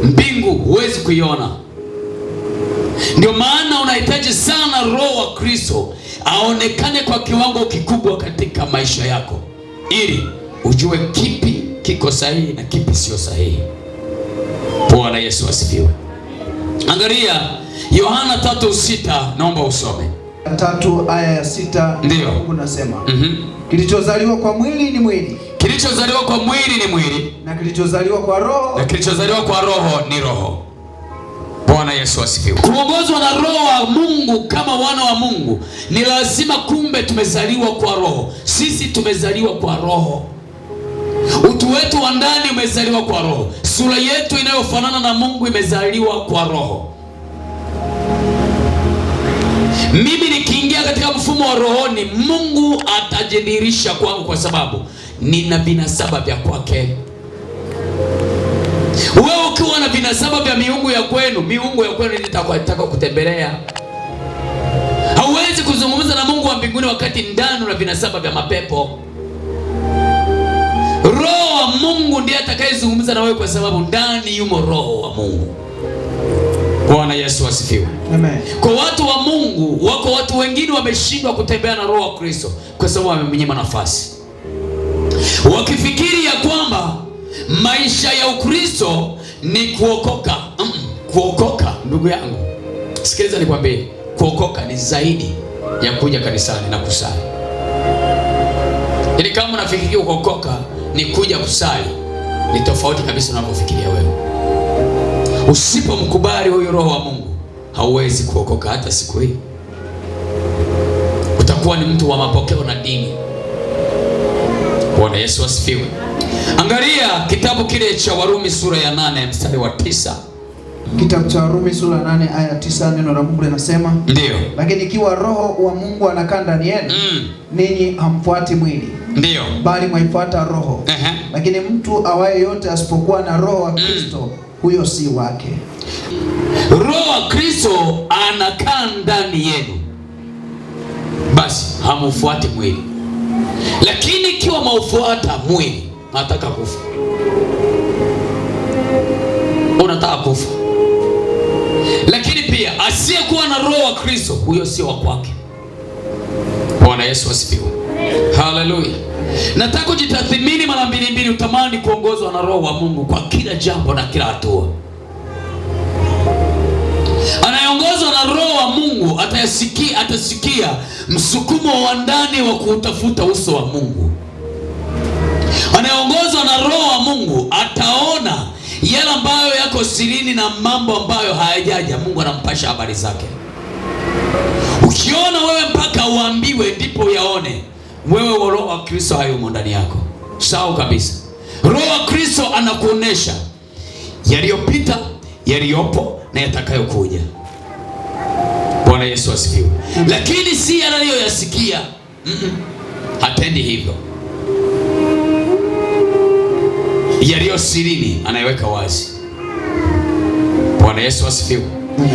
Mbingu huwezi kuiona. Ndio maana unahitaji sana Roho wa Kristo aonekane kwa kiwango kikubwa katika maisha yako, ili ujue kipi kiko sahihi na kipi sio sahihi. Bwana Yesu asifiwe. Angalia Yohana 3:6, naomba usome 3 aya ya 6. Ndio unasema kilichozaliwa kwa mwili ni mwili, kilichozaliwa kwa mwili ni mwili, na kilichozaliwa kwa roho, na kilichozaliwa kwa roho ni roho. Bwana Yesu asifiwe. Kuongozwa na Roho wa Mungu kama wana wa Mungu ni lazima. Kumbe tumezaliwa kwa roho. Sisi tumezaliwa kwa roho. Utu wetu wa ndani umezaliwa kwa roho. Sura yetu inayofanana na Mungu imezaliwa kwa roho. Mimi nikiingia katika mfumo wa rohoni, Mungu atajidhihirisha kwangu kwa sababu nina vinasaba vya kwake. Wewe ukiwa na vinasaba vya miungu ya kwenu, miungu ya kwenu itakao kutembelea. Hauwezi kuzungumza na Mungu wa mbinguni wakati ndani una vinasaba vya mapepo. Roho wa Mungu ndiye atakayezungumza na wewe kwa sababu ndani yumo Roho wa Mungu. Bwana Yesu asifiwe. Amen. Kwa watu wa Mungu, wako watu wengine wameshindwa kutembea na Roho wa Kristo kwa sababu wamemnyima nafasi, wakifikiri ya kwamba maisha ya Ukristo ni kuokoka. Kuokoka, ndugu yangu, sikiliza nikwambie, kuokoka ni zaidi ya kuja kanisani na kusali. Ili kama unafikiria kuokoka ni kuja kusali, ni tofauti kabisa na unavyofikiria wewe. Usipomkubali huyo Roho wa Mungu, hauwezi kuokoka hata siku hii. Utakuwa ni mtu wa mapokeo na dini. Bwana Yesu asifiwe. Angalia kitabu kile cha Warumi sura ya 8 mstari wa 9. Kitabu cha Warumi sura ya 8 aya 9, neno la Mungu linasema, ndio, lakini ikiwa Roho wa Mungu anakaa ndani yenu, ninyi hamfuati mwili, ndio, bali mwaifuata Roho. Lakini mtu awaye yote asipokuwa na Roho wa Kristo, huyo si wake. Roho wa Kristo anakaa ndani yenu, basi hamfuati mwili. Lakini ikiwa maufuata mwili, nataka kufa, unataka kufa. Lakini pia asiyekuwa na Roho wa Kristo, huyo sio wa kwake. Bwana Yesu asifiwe. Haleluya. Nataka kujitathmini mara mbili, utamani kuongozwa na Roho wa Mungu kwa kila jambo na kila hatua. Anayeongozwa na Roho wa Mungu atasikia msukumo wa ndani wa kutafuta uso wa Mungu. Anayeongozwa na Roho wa Mungu ataona yale ambayo yako sirini na mambo ambayo hayajaja, Mungu anampasha habari zake. Ukiona wewe mpaka uambiwe ndipo yaone, wewe wa Roho wa Kristo hayumo ndani yako. Sawa kabisa. Roho wa Kristo anakuonesha yaliyopita, yaliyopo na yatakayokuja. Bwana Yesu asifiwe. Lakini si anayoyasikia. Hatendi hivyo. Yaliyo sirini anaiweka wazi. Bwana Yesu asifiwe.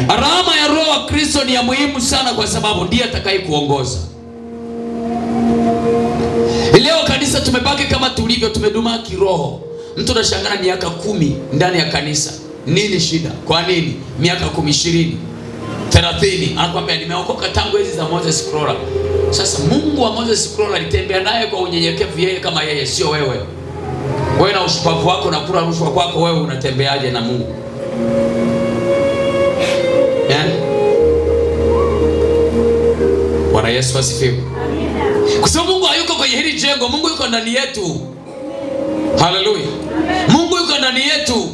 Alama ya Roho wa Kristo ni ya muhimu sana, kwa sababu ndiye atakaye kuongoza. Leo kanisa tumebaki kama tulivyo, tumedumaa kiroho. Mtu anashangaa miaka 10 ndani ya kanisa. Nini shida? Kwa nini? Miaka 10, 20, 30. Anakuambia nimeokoka tangu hizi za Moses Krola. Sasa Mungu wa Moses Krola alitembea naye kwa unyenyekevu, yeye kama yeye, sio wewe. Wewe na ushupavu wako na kula rushwa kwako, wewe unatembeaje na Mungu? Bwana Yesu asifiwe. Kwa sababu Mungu hayuko kwenye hili jengo, Mungu yuko ndani yetu. Haleluya. Mungu yuko ndani yetu.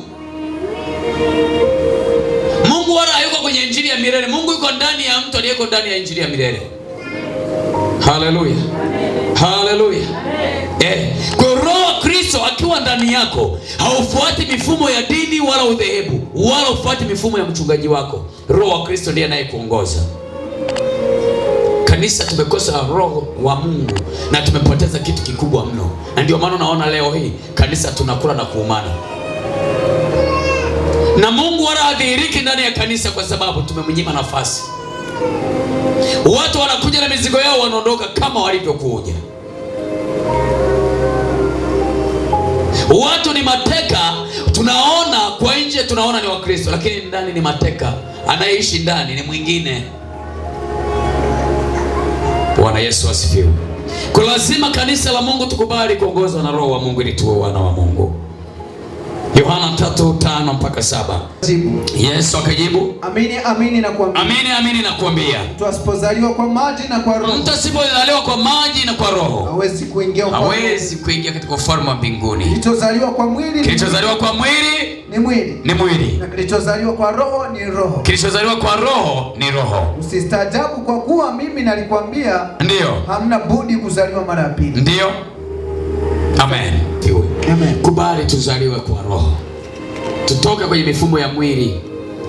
Mungu wala hayuko kwenye injili ya milele. Mungu yuko ndani ya mtu aliyeko ndani ya injili ya milele. Haleluya. Haleluya. Kwa Roho wa Kristo akiwa ndani yako, haufuati mifumo ya dini wala udhehebu, wala ufuati mifumo ya mchungaji wako. Roho wa Kristo ndiye anayekuongoza. Kanisa tumekosa Roho wa Mungu na tumepoteza kitu kikubwa mno. Na ndio maana unaona leo hii kanisa tunakula na kuumana. Na Mungu wala hadhihiriki ndani ya kanisa kwa sababu tumemnyima nafasi. Watu wanakuja na mizigo yao, wanaondoka kama walivyokuja. Watu ni mateka, tunaona kwa nje tunaona ni Wakristo, lakini ndani ni mateka. Anayeishi ndani ni mwingine. Bwana Yesu asifiwe. Kwa lazima kanisa la Mungu tukubali kuongozwa na Roho wa Mungu ili tuwe wana wa Mungu. Yohana 3:5 mpaka 7. Yesu akajibu, amini amini nakuambia. Amini amini nakuambia. Mtu asipozaliwa kwa maji na kwa Roho. Mtu asipozaliwa kwa maji na kwa Roho, hawezi kuingia katika ufalme wa mbinguni. Kilichozaliwa kwa mwili ni mwili. Na kilichozaliwa kwa Roho ni roho. Kilichozaliwa kwa Roho ni roho. Usistaajabu kwa kuwa mimi nalikwambia, ndio, hamna budi kuzaliwa mara ya pili. Ndio. Amen. Amen. Kubali tuzaliwe kwa Roho. Tutoke kwenye mifumo ya mwili,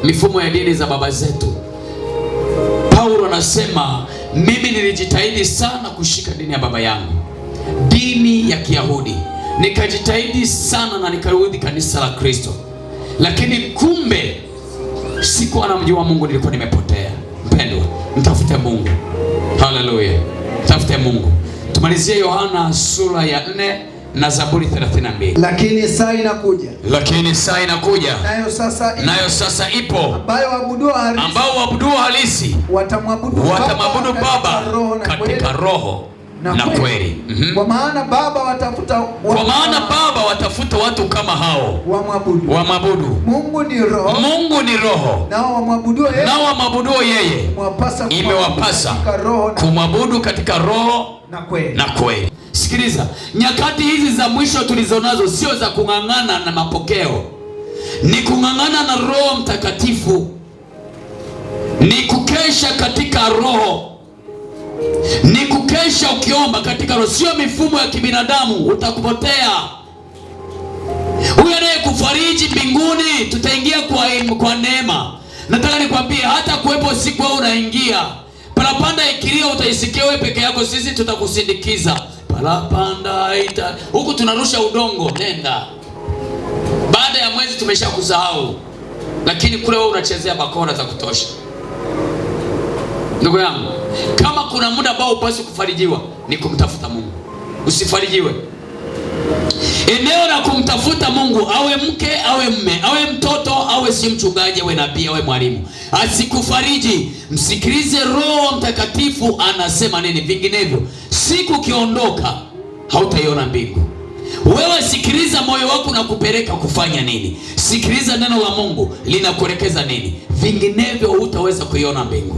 mifumo ya dini za baba zetu. Paulo anasema, mimi nilijitahidi sana kushika dini ya baba yangu, dini ya Kiyahudi. Nikajitahidi sana na nikarudi kanisa la Kristo. Lakini kumbe sikuwa namjua Mungu, nilikuwa nimepotea. Mpendwa, mtafute Mungu. Haleluya. Mtafute Mungu. Tumalizie Yohana sura ya 4 na Zaburi 32. Lakini saa inakuja. Nayo sasa ipo. Ambao waabudu halisi watamwabudu Baba katika roho na kweli. Kwa maana Baba watafuta watu kama hao wamwabudu. Mungu ni roho. Nao wamwabuduo yeye imewapasa kumwabudu katika roho na kweli. Sikiliza, nyakati hizi za mwisho tulizonazo sio za kung'ang'ana na mapokeo, ni kung'ang'ana na Roho Mtakatifu, ni kukesha katika Roho, ni kukesha ukiomba katika Roho, sio mifumo ya kibinadamu. Utakupotea. Huyo anayekufariji mbinguni, tutaingia kwa neema. Nataka nikwambie, hata kuwepo siku wewe unaingia parapanda ikilia, utaisikia wewe peke yako, sisi tutakusindikiza. Parapanda ita huku tunarusha udongo, nenda. Baada ya mwezi tumeshakusahau, lakini kule wewe unachezea bakora za kutosha. Ndugu yangu, kama kuna muda ambao upaswi kufarijiwa, ni kumtafuta Mungu. Usifarijiwe. Eneo la kumtafuta Mungu, awe mke, awe mme, awe mtoto, awe si mchungaji, awe nabii, awe mwalimu, asikufariji. Msikilize Roho Mtakatifu anasema nini, vinginevyo siku kiondoka hautaiona mbingu. Wewe sikiliza moyo wako na kupeleka kufanya nini. Sikiliza neno la Mungu linakuelekeza nini, vinginevyo hutaweza kuiona mbingu.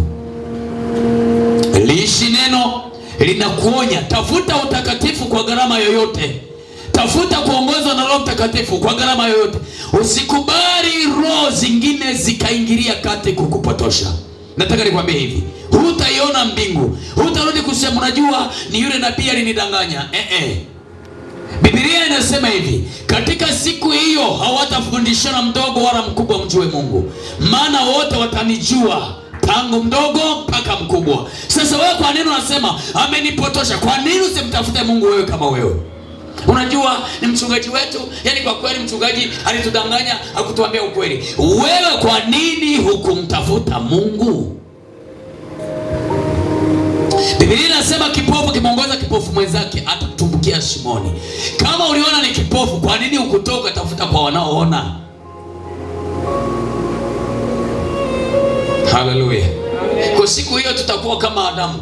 Liishi neno linakuonya, tafuta utakatifu kwa gharama yoyote. Tafuta kuongozwa na Roho Mtakatifu kwa gharama yoyote. Usikubali roho zingine zikaingilia kati kukupotosha. Nataka nikwambie hivi, hutaiona mbingu. Hutarudi kusema unajua ni yule nabii alinidanganya. Biblia inasema hivi, katika siku hiyo hawatafundishana mdogo wala mkubwa mjue Mungu, maana wote watanijua tangu mdogo mpaka mkubwa. Sasa wewe kwa nini unasema amenipotosha? Kwa nini usimtafute Mungu wewe kama wewe? Unajua ni mchungaji wetu, yani kwa kweli mchungaji alitudanganya, hakutuambia ukweli. Wewe kwa nini hukumtafuta Mungu? Biblia inasema kipofu kimongoza kipofu mwenzake atatumbukia shimoni. Kama uliona ni kipofu, kwa nini hukutoka tafuta kwa wanaoona? Haleluya. Kwa siku hiyo tutakuwa kama Adamu.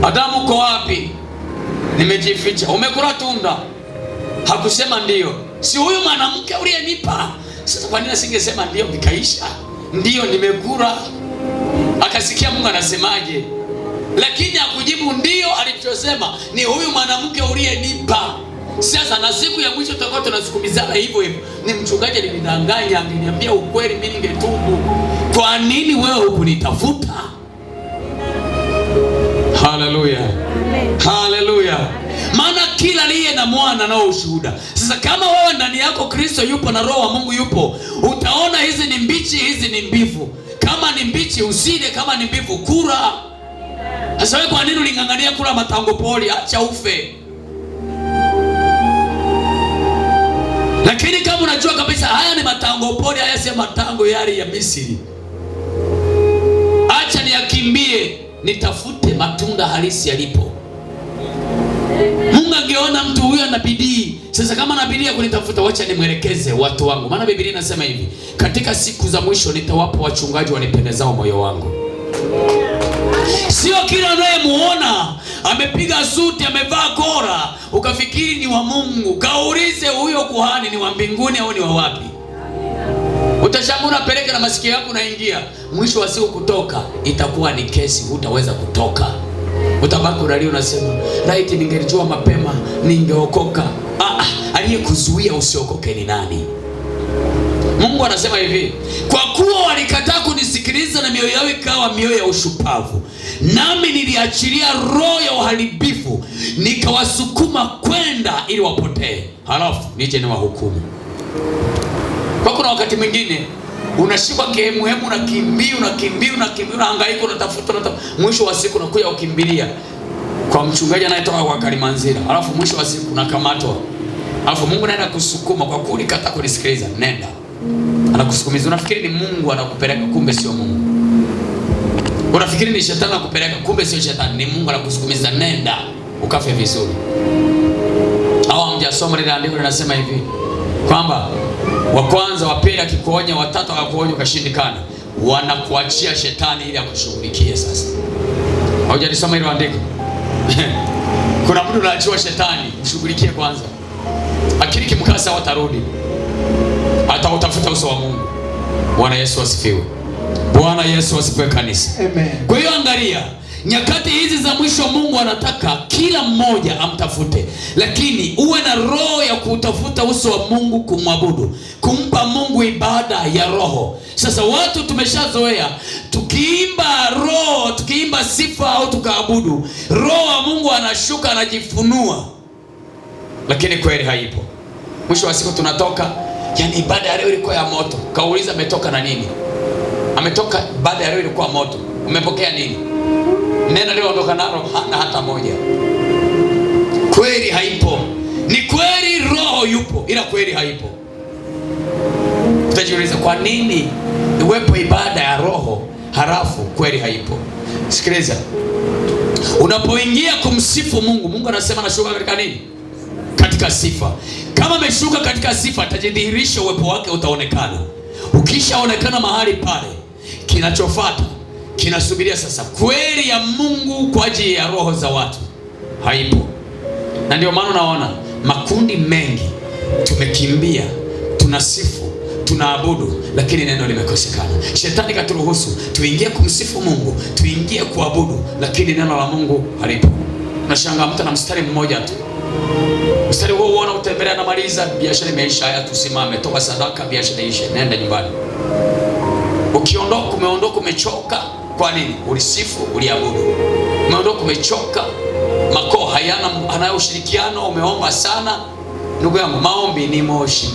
Adamu uko wapi? Nimejificha. Umekula tunda? Hakusema ndio. Si huyu mwanamke uliyenipa? Sasa kwa nini asingesema ndio vikaisha? Ndio nimekula. Akasikia Mungu anasemaje. Lakini hakujibu ndio, alichosema ni huyu mwanamke uliyenipa. Sasa na siku ya mwisho tutakuwa tunasukumizana hivyo hivyo. Ni mchungaji alinidanganya, angeniambia ukweli mimi ningetubu. Kwa nini wewe hukunitafuta? Haleluya. Haleluya. Maana kila aliye na mwana nao ushuhuda. Sasa kama wewe ndani yako Kristo yupo na Roho wa Mungu yupo, utaona hizi ni mbichi, hizi ni mbivu. Kama ni mbichi usile, kama ni mbivu kula. Sasa wewe kwa nini ulingangania kula matango poli? Acha ufe. Lakini kama unajua kabisa haya ni matango poli, haya si matango yale ya Misri, acha niyakimbie, nitafute matunda halisi yalipo. Mungu angeona mtu huyo ana bidii. Sasa kama ana bidii ya kunitafuta, wacha nimwelekeze watu wangu. Maana Biblia inasema hivi, katika siku za mwisho nitawapa wachungaji wanipendezao moyo wangu. Sio kila unayemuona amepiga suti, amevaa kora ukafikiri ni wa Mungu. Kaulize huyo kuhani ni wa mbinguni au ni wa wapi? Utashangaa unapeleka na masikio yako unaingia, mwisho wa siku kutoka itakuwa ni kesi, hutaweza kutoka. Utabaki unalia unasema, "Right, ningelijua mapema ningeokoka." Aliyekuzuia usiokoke ni nani? Mungu anasema hivi, kwa kuwa walikataa kunisikiliza na mioyo yao ikawa mioyo ya ushupavu, nami niliachilia roho ya uharibifu nikawasukuma kwenda ili wapotee, halafu nije niwahukumu. Kwa kuna wakati mwingine unashikwa kihemuhemu, unakimbia unahangaika, unatafuta, mwisho wa siku unakuja ukimbilia kwa mchungaji anayetoka kwa Kalimanzira, halafu mwisho wa siku unakamatwa, halafu Mungu naenda kusukuma kwa kuli kata kunisikiliza, nenda. Anakusukumiza, unafikiri ni Mungu anakupeleka, kumbe sio Mungu. Unafikiri ni shetani anakupeleka, kumbe sio shetani, ni Mungu anakusukumiza, nenda ukafe vizuri. Au mjasoma ile andiko linasema hivi kwamba wa kwanza, wa pili akikuonya, wa tatu akakuonya ukashindikana, wanakuachia shetani ili akushughulikie. Sasa haujalisoma ile andiko? Kuna mtu anaachiwa shetani mshughulikie kwanza, akili kimkasa watarudi, atautafuta uso wa Mungu. Bwana Yesu asifiwe. Bwana Yesu asifiwe kanisa. Amen. Kwa hiyo angalia, nyakati hizi za mwisho Mungu anataka kila mmoja amtafute, lakini uwe na roho ya kutafuta uso wa Mungu, kumwabudu, kumpa Mungu ibada ya roho. Sasa watu tumeshazoea tukiimba roho, tukiimba sifa au tukaabudu, roho wa Mungu anashuka, anajifunua, lakini kweli haipo. Mwisho wa siku tunatoka, yani ibada ya leo ilikuwa ya moto. Kauliza ametoka na nini? Ametoka ibada ya leo ilikuwa moto. Umepokea nini? Neno leo ondoka nalo hana hata moja. Kweli haipo. Ni kweli roho yupo, ila kweli haipo. Utajiuliza kwa nini iwepo ibada ya roho halafu kweli haipo? Sikiliza. Unapoingia kumsifu Mungu, Mungu anasema nashuka katika nini? Katika sifa. Kama ameshuka katika sifa, atajidhihirisha, uwepo wake utaonekana. Ukishaonekana mahali pale, kinachofuata kinasubiria sasa kweli ya Mungu kwa ajili ya roho za watu haipo. Na ndio maana unaona makundi mengi tumekimbia, tunasifu, tunaabudu, lakini neno limekosekana. Shetani katuruhusu tuingie kumsifu Mungu, tuingie kuabudu, lakini neno la Mungu halipo. Unashangaa mtu na mstari mmoja tu, mstari huo uona utembelea na maliza, biashara imeisha, haya tusimame, toa sadaka, biashara ishe, nenda nyumbani. Ukiondoka umeondoka umechoka. Kwa nini? Ulisifu, uliabudu. Umeondoka umechoka, makoo hanayo ushirikiano, umeomba sana. Ndugu yangu, maombi ni moshi.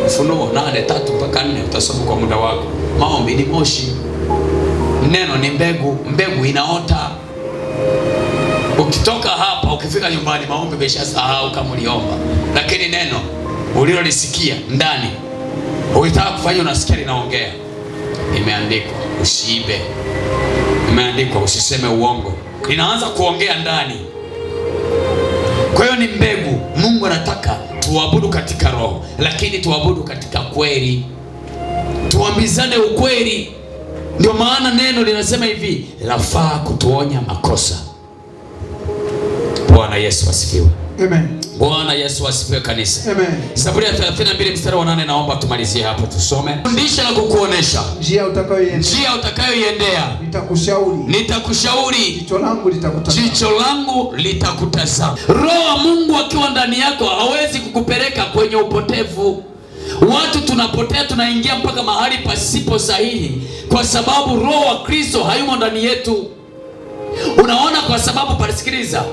Ufunuo 8:3-4 utasoma kwa muda wako. Maombi ni moshi. Neno ni mbegu. Mbegu inaota. Ukitoka hapa ukifika nyumbani, maombi umeshasahau kama uliomba, lakini neno ulilolisikia ndani ukitaka kufanya, unasikia linaongea. Imeandikwa usiibe, imeandikwa usiseme uongo, linaanza kuongea ndani. Kwa hiyo ni mbegu. Mungu anataka tuabudu katika roho, lakini tuabudu katika kweli, tuambizane ukweli. Ndio maana neno linasema hivi, lafaa kutuonya makosa. Bwana Yesu asifiwe. Amen. Bwana Yesu asifiwe kanisa. Amen. Zaburi ya 32 mstari wa 8, naomba tumalizie hapo tusome. Fundisha na kukuonesha njia utakayoiendea. Nitakushauri. Jicho langu litakutazama. Roho wa Mungu akiwa ndani yako hawezi kukupeleka kwenye upotevu. Watu tunapotea, tunaingia mpaka mahali pasipo sahihi kwa sababu Roho wa Kristo hayumo ndani yetu. Unaona, kwa sababu palisikiliza,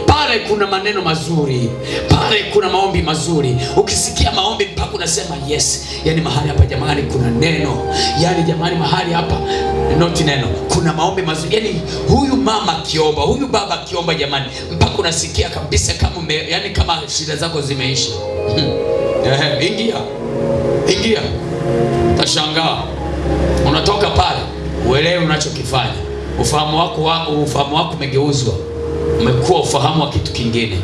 pale kuna maneno mazuri, pale kuna maombi mazuri. Ukisikia maombi mpaka unasema yes, yani mahali hapa jamani kuna neno, yani jamani mahali hapa noti neno, kuna maombi mazuri. Yani huyu mama kiomba, huyu baba kiomba jamani, mpaka unasikia kabisa kama yani kama shida zako zimeisha. Ingia. Tashangaa. Unatoka pale, uelewe unachokifanya. Ufahamu wako umegeuzwa. Umekuwa ufahamu wa kitu kingine.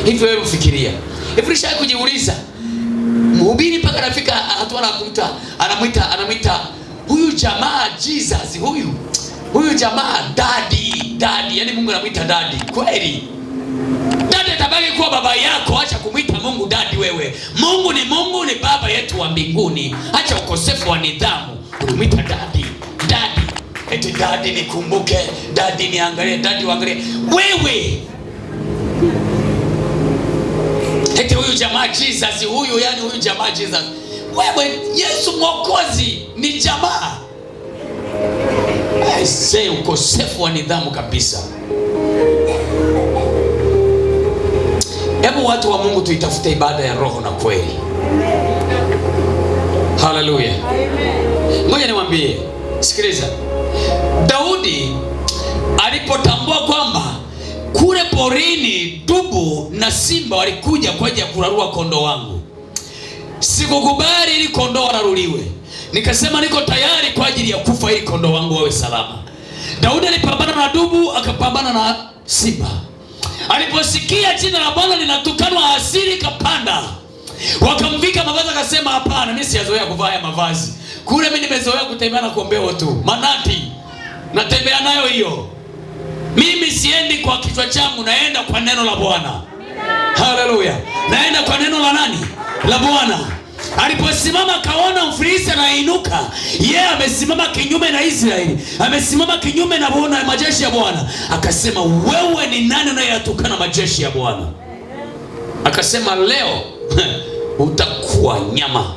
Hivyo wewe ufikiria. Hivi nisha kujiuliza, mhubiri mpaka anafika hatua anamuita huyu jamaa Jesus, huyu jamaa daddy, yani Mungu anamuita daddy. Kweli? Daddy atabaki kuwa baba yako, acha kumuita Mungu daddy wewe. Mungu ni baba yetu wa mbinguni. Acha ukosefu wa nidhamu. Unamuita daddy. Eti daddy nikumbuke, daddy niangalie, daddy uangalie. Wewe eti huyu jamaa Jesus, huyu jamaa Jesus. Wewe Yesu Mwokozi ni jamaa. Say ukosefu wa nidhamu kabisa. Hebu watu wa Mungu tuitafute ibada ya roho na kweli. Hallelujah. Amen. Ngoja niwaambie, sikiliza. Daudi alipotambua kwamba kule porini dubu na simba walikuja kwa ajili ya kurarua kondoo wangu, sikukubali ili kondoo wararuliwe. Nikasema niko tayari kwa ajili ya kufa ili kondoo wangu wawe salama. Daudi alipambana na dubu, akapambana na simba. Aliposikia jina la Bwana linatukanwa, hasira ikapanda. Wakamvika mavazi, akasema hapana, mimi sijazoea kuvaa haya mavazi. Kule mimi nimezoea kutembea na kombeo tu. Manati natembea nayo hiyo. Mimi siendi kwa kichwa changu, naenda kwa neno la Bwana. Haleluya. Naenda kwa neno la nani? La Bwana. Aliposimama kaona Mfilisti anainuka. Yeye amesimama kinyume na Israeli. Amesimama kinyume na Bwana, majeshi ya Bwana. Akasema, wewe ni nani unayeyatukana majeshi ya Bwana? Akasema, leo utakuwa nyama.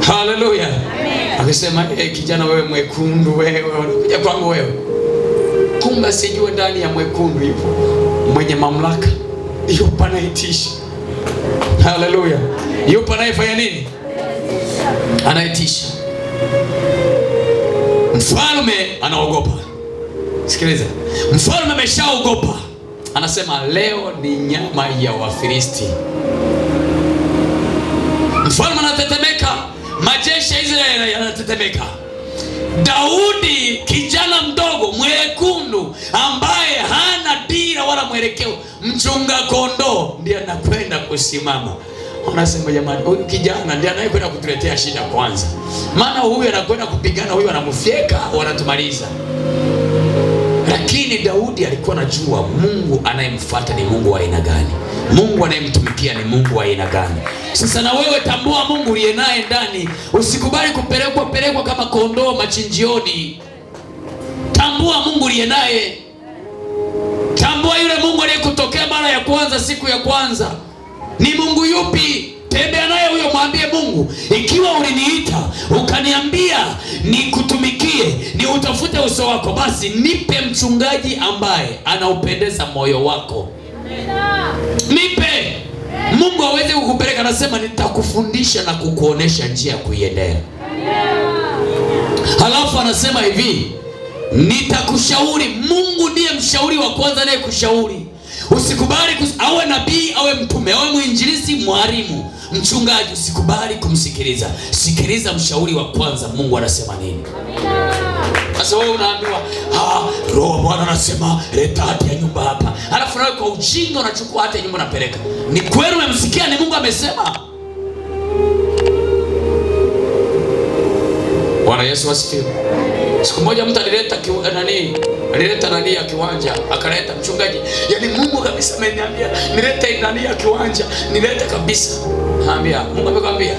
Haleluya. Akasema, kijana wewe mwekundu, wewe unakuja kwangu wewe. Kumbe sijue ndani ya mwekundu yupo mwenye mamlaka. Yupo anaitisha. Haleluya. Yupo anayefanya nini? Anaitisha. Mfalme anaogopa. Sikiliza. Mfalme ameshaogopa. Anasema, leo ni nyama ya Wafilisti. Mfalme anatetemeka, majeshi ya Israeli yanatetemeka. Daudi kijana mdogo mwekundu ambaye hana dira wala mwelekeo, mchunga kondoo, ndiye anakwenda kusimama. Wanasema, jamani, huyu kijana ndiye anayekwenda kutuletea shida kwanza. Maana huyu anakwenda kupigana, huyu anamfyeka, wanatumaliza. Lakini Daudi alikuwa anajua Mungu anayemfuata ni Mungu wa aina gani. Mungu anayemtumikia ni Mungu wa aina gani. Sasa na wewe tambua Mungu uliye naye ndani. Usikubali kupelekwa kama kondoo machinjioni. Tambua Mungu uliye naye. Tambua yule Mungu aliyekutokea mara ya kwanza, siku ya kwanza. Ni Mungu yupi? Tembea naye huyo, mwambie Mungu, ikiwa uliniita ukaniambia nikutumikie, ni utafute uso wako, basi nipe mchungaji ambaye anaupendeza moyo wako. Nipe. Mungu hawezi kukupeleka, anasema nitakufundisha na kukuonesha njia ya kuiendea. Halafu anasema hivi, nitakushauri. Mungu ndiye mshauri wa kwanza anayekushauri. Usikubali awe nabii, awe mtume, awe mwinjilisti, mwalimu, mchungaji, usikubali kumsikiliza. Sikiliza mshauri wa kwanza, Mungu anasema nini. Sasa wewe unaambiwa Roho Bwana anasema leta hati ya nyumba hapa, alafu nawe kwa ujinga unachukua hati ya nyumba unapeleka. Ni kweli umemsikia ni Mungu amesema? Bwana Yesu asifiwe. Siku moja mtu alileta nani ya kiwanja, akaleta mchungaji, yaani Mungu kabisa ameniambia nilete nani ya kiwanja, nilete kabisa. Naambia Mungu amekwambia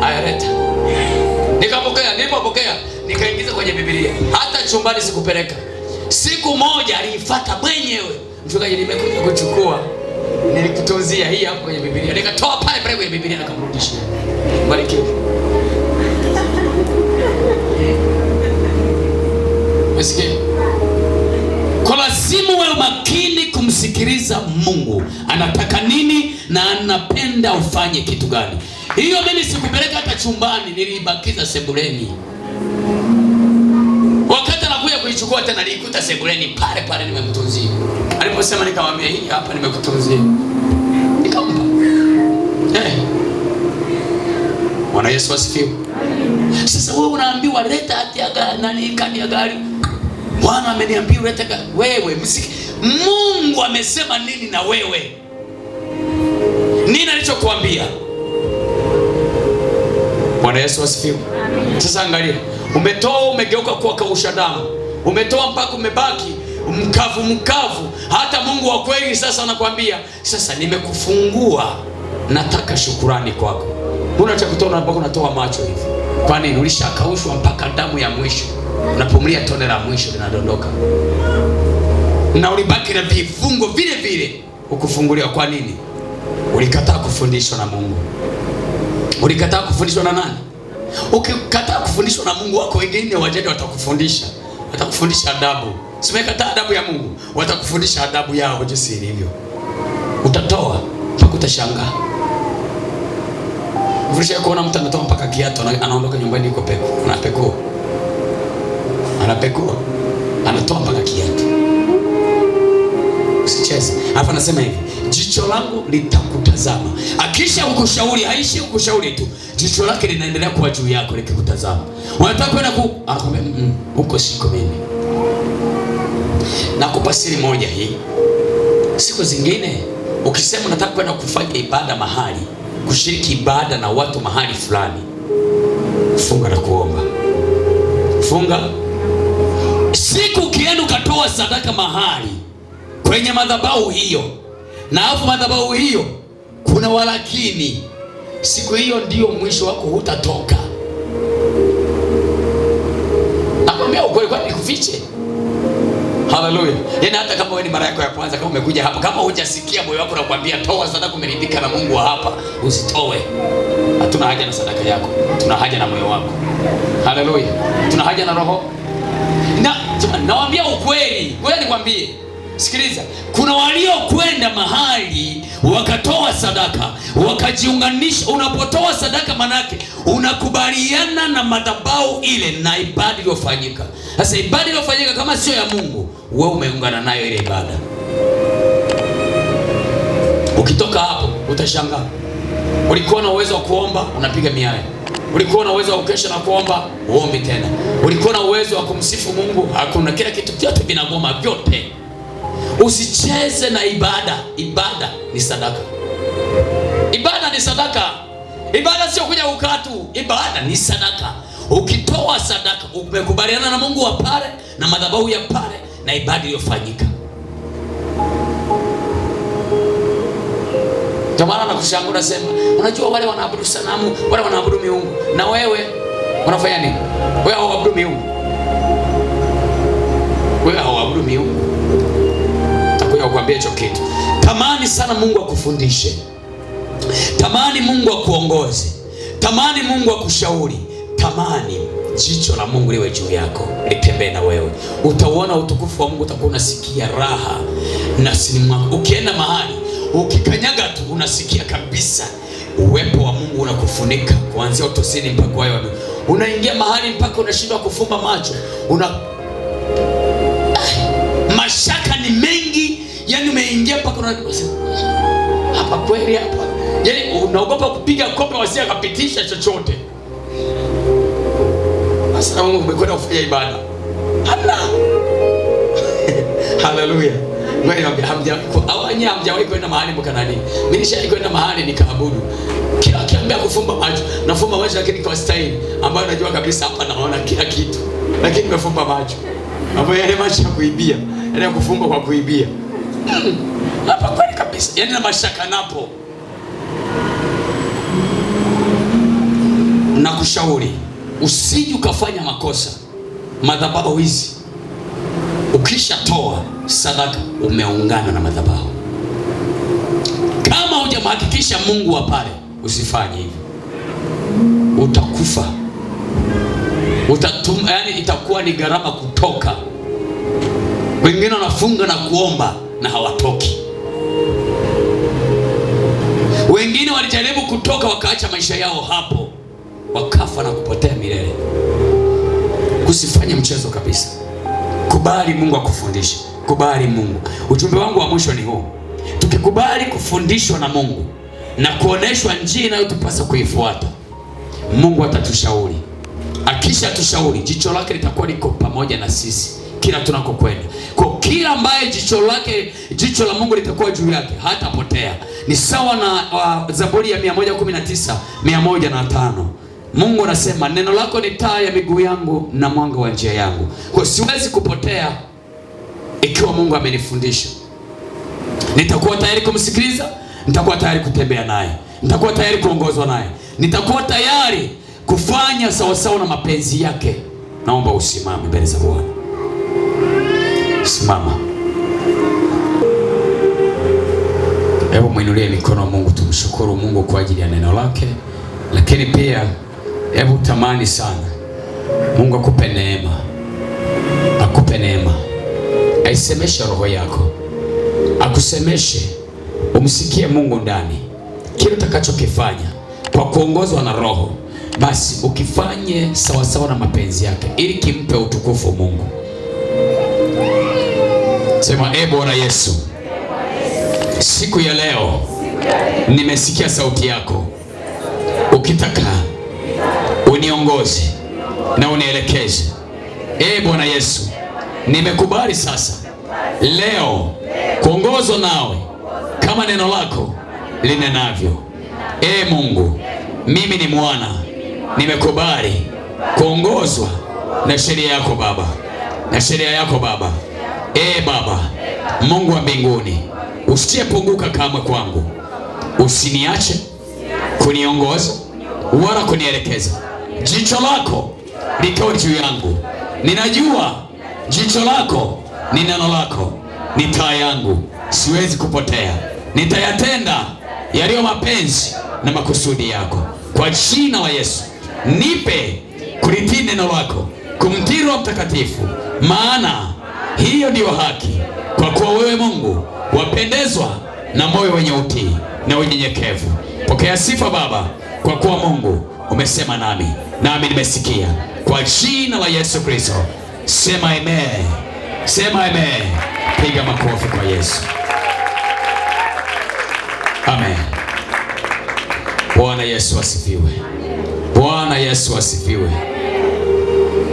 haya leta. Nikapokea, nilipopokea nikaingiza kwenye Biblia. Hata chumbani sikupeleka. Siku moja aliifuata mwenyewe. Mchungaji, nimekuja kuchukua, nilikutunzia hii hapo kwenye Biblia. Nikatoa pale kwenye Biblia nikamrudishia. Barikiwe. Msikie. Kwa lazima uwe makini kumsikiliza Mungu. Anataka nini na anapenda ufanye kitu gani. Hiyo mimi sikupeleka hata chumbani, nilibakiza sebuleni. Wakati anakuja kuichukua tena nilikuta sebuleni pale nimemtunzia. Aliposema nikamwambia hii hapa nimekutunzia. Nikampa. Bwana Yesu asifiwe. Sasa wewe unaambiwa leta hati ya kadi ya gari. Bwana ameniambia leta gari. Wewe Mungu amesema nini na wewe? Nini alichokuambia? Bwana Yesu asifiwe. Sasa angalia, umetoa umegeuka kuwa kausha damu. Umetoa mpaka umebaki mkavu. Hata Mungu wa kweli sasa anakuambia, sasa nimekufungua, nataka shukurani kwako. Huna cha kutoa mpaka unatoa macho hivi. Kwa nini? Ulishakaushwa mpaka damu ya mwisho. Unapumulia tone la mwisho linadondoka. Na ulibaki na vifungo vile ukufunguliwa. Kwa nini? Ulikataa kufundishwa na Mungu. Ulikataa kufundishwa na nani? Ukikataa kufundishwa na Mungu wako, wengine wajadi watakufundisha. Watakufundisha adabu. Simekataa adabu ya Mungu, watakufundisha adabu yao jinsi ilivyo. Utatoa mpaka utashangaa. Ulisha kuona mtu anatoa mpaka kiatu, anaondoka nyumbani yuko peko. Anapekua. Anatoa mpaka kiatu. Usicheze. Alafu anasema hivi, jicho langu litakutazama. Akisha kukushauri, haishi kukushauri tu. Jicho lake linaendelea kuwa juu yako likikutazama. Unataka kwenda anakuambia huko siko mimi. Nakupa siri moja hii. Siku zingine ukisema unataka kwenda kufanya ibada mahali, kushiriki ibada na watu mahali fulani, funga na kuomba. Funga. Siku ukienda ukatoa sadaka mahali kwenye madhabahu hiyo, na hapo madhabahu hiyo kuna walakini, siku hiyo ndio mwisho wako, hutatoka. Nakwambia ukweli, kwa nikufiche. Haleluya. Yaani hata kama wewe ni mara yako ya kwanza, kama umekuja hapa, kama hujasikia moyo wako unakuambia toa sadaka, umeridhika na Mungu wa hapa, usitoe. Hatuna haja na sadaka yako, tuna haja na moyo wako. Haleluya. Tuna haja na roho. Na nawaambia ukweli, wewe nikwambie, sikiliza, kuna waliokwenda mahali wakatoa sadaka, wakajiunganisha. Unapotoa sadaka manake unakubaliana na madhabahu ile na ibada iliyofanyika. Sasa ibada iliyofanyika kama sio ya Mungu, wewe umeungana nayo ile ibada. Ukitoka hapo utashangaa. Ulikuwa na uwezo wa kuomba, unapiga miayo. Ulikuwa na uwezo wa kukesha na kuomba, uombe tena. Ulikuwa na uwezo wa kumsifu Mungu, hakuna. Kila kitu vyote vinagoma vyote. Usicheze na ibada. Ibada ni sadaka. Ibada ni sadaka. Ibada sio kuja ukatu. Ibada ni sadaka. Ukitoa sadaka, umekubaliana na Mungu wa pale na madhabahu ya pale na ibada iliyofanyika. Kwa maana nakushangaa, unasema, unajua wale wanaabudu sanamu, wale wanaabudu miungu, na wewe unafanya nini? Wewe hauabudu miungu. Wewe hauabudu miungu. Takuja kukuambia hicho kitu. Tamani sana Mungu akufundishe. Tamani Mungu akuongoze. Tamani Mungu akushauri. Tamani jicho la Mungu liwe juu yako, litembee na wewe. Utaona utukufu wa Mungu, utakuwa unasikia raha na sinema. Ukienda mahali, ukikanyaga tu unasikia kabisa uwepo wa Mungu unakufunika kuanzia utosini mpaka wayo. Unaingia mahali mpaka unashindwa kufumba macho. mashaka ni mengi, yani umeingia mpaka unasema hapa kweli hapa, yani unaogopa kupiga kope wasije akapitisha chochote. Sasa Mungu umekwenda kufanya ibada. Hamna. Haleluya. Wewe hamjawahi kwenda mahali mkanani. Mimi nishawahi kwenda mahali nikaabudu. Kila kiambia kufumba macho, nafumba macho lakini kwa style ambayo najua kabisa hapa naona kila kitu. Lakini nimefumba macho. Hapo yale macho ya kuibia, yale ya kufumba kwa kuibia. Hapa kweli kabisa. Yaani na mashaka napo. Nakushauri usije ukafanya makosa. Madhabahu hizi ukishatoa sadaka umeungana na madhabahu. Kama hujamhakikisha Mungu wa pale, usifanye hivyo. Utakufa. Yani itakuwa ni gharama kutoka. Wengine wanafunga na kuomba na hawatoki. Wengine walijaribu kutoka wakaacha maisha yao hapo, wakafa na kupotea milele. Usifanye mchezo kabisa. Kubali Mungu akufundishe. Kubali Mungu. Ujumbe wangu wa mwisho ni huu. Tukikubali kufundishwa na Mungu na kuoneshwa njia inayotupasa kuifuata, Mungu atatushauri. Akisha tushauri, jicho lake litakuwa liko pamoja na sisi kila tunakokwenda. Kwa kila ambaye jicho la Mungu litakuwa juu yake, hatapotea. Ni sawa na Zaburi ya 119:105. Mungu anasema neno lako ni taa ya miguu yangu na mwanga wa njia yangu. Kwa siwezi kupotea ikiwa Mungu amenifundisha. Nitakuwa tayari kumsikiliza, nitakuwa tayari kutembea naye, nitakuwa tayari kuongozwa naye, nitakuwa tayari kufanya sawasawa na mapenzi yake. Naomba usimame mbele za Bwana. Simama. Hebu muinulie mikono wa Mungu, tumshukuru Mungu kwa ajili ya neno lake. Lakini pia hebu tamani sana Mungu akupe neema. Akupe neema. Aisemeshe roho yako. Akusemeshe, umsikie Mungu ndani. Kile utakachokifanya kwa kuongozwa na Roho, basi ukifanye sawa sawa na mapenzi yake, ili kimpe utukufu Mungu. Sema, Bwana Yesu, siku ya leo nimesikia sauti yako ukitaka uniongoze na unielekeze. Bwana Yesu, nimekubali sasa leo kuongozwa nawe kama neno lako linenavyo. Mungu, mimi ni mwana, nimekubali kuongozwa na sheria yako Baba, na sheria yako Baba. Baba, Mungu wa mbinguni, usiyepunguka kamwe kwangu. Usiniache kuniongoza wala kunielekeza. Jicho lako liko juu yangu. Ninajua jicho lako ni neno lako, ni taa yangu, siwezi kupotea. Nitayatenda yaliyo mapenzi na makusudi yako. Kwa jina la Yesu, nipe kulitii neno lako, kumtii Roho Mtakatifu, maana hiyo ndiyo haki. Kwa kuwa wewe Mungu wapendezwa na moyo wenye utii na unyenyekevu. Pokea sifa Baba, kwa kuwa Mungu umesema nami nimesikia. Kwa jina la Yesu Kristo, sema amen. Sema amen. Piga makofi kwa Yesu. Amen. Bwana Yesu asifiwe. Bwana Yesu asifiwe.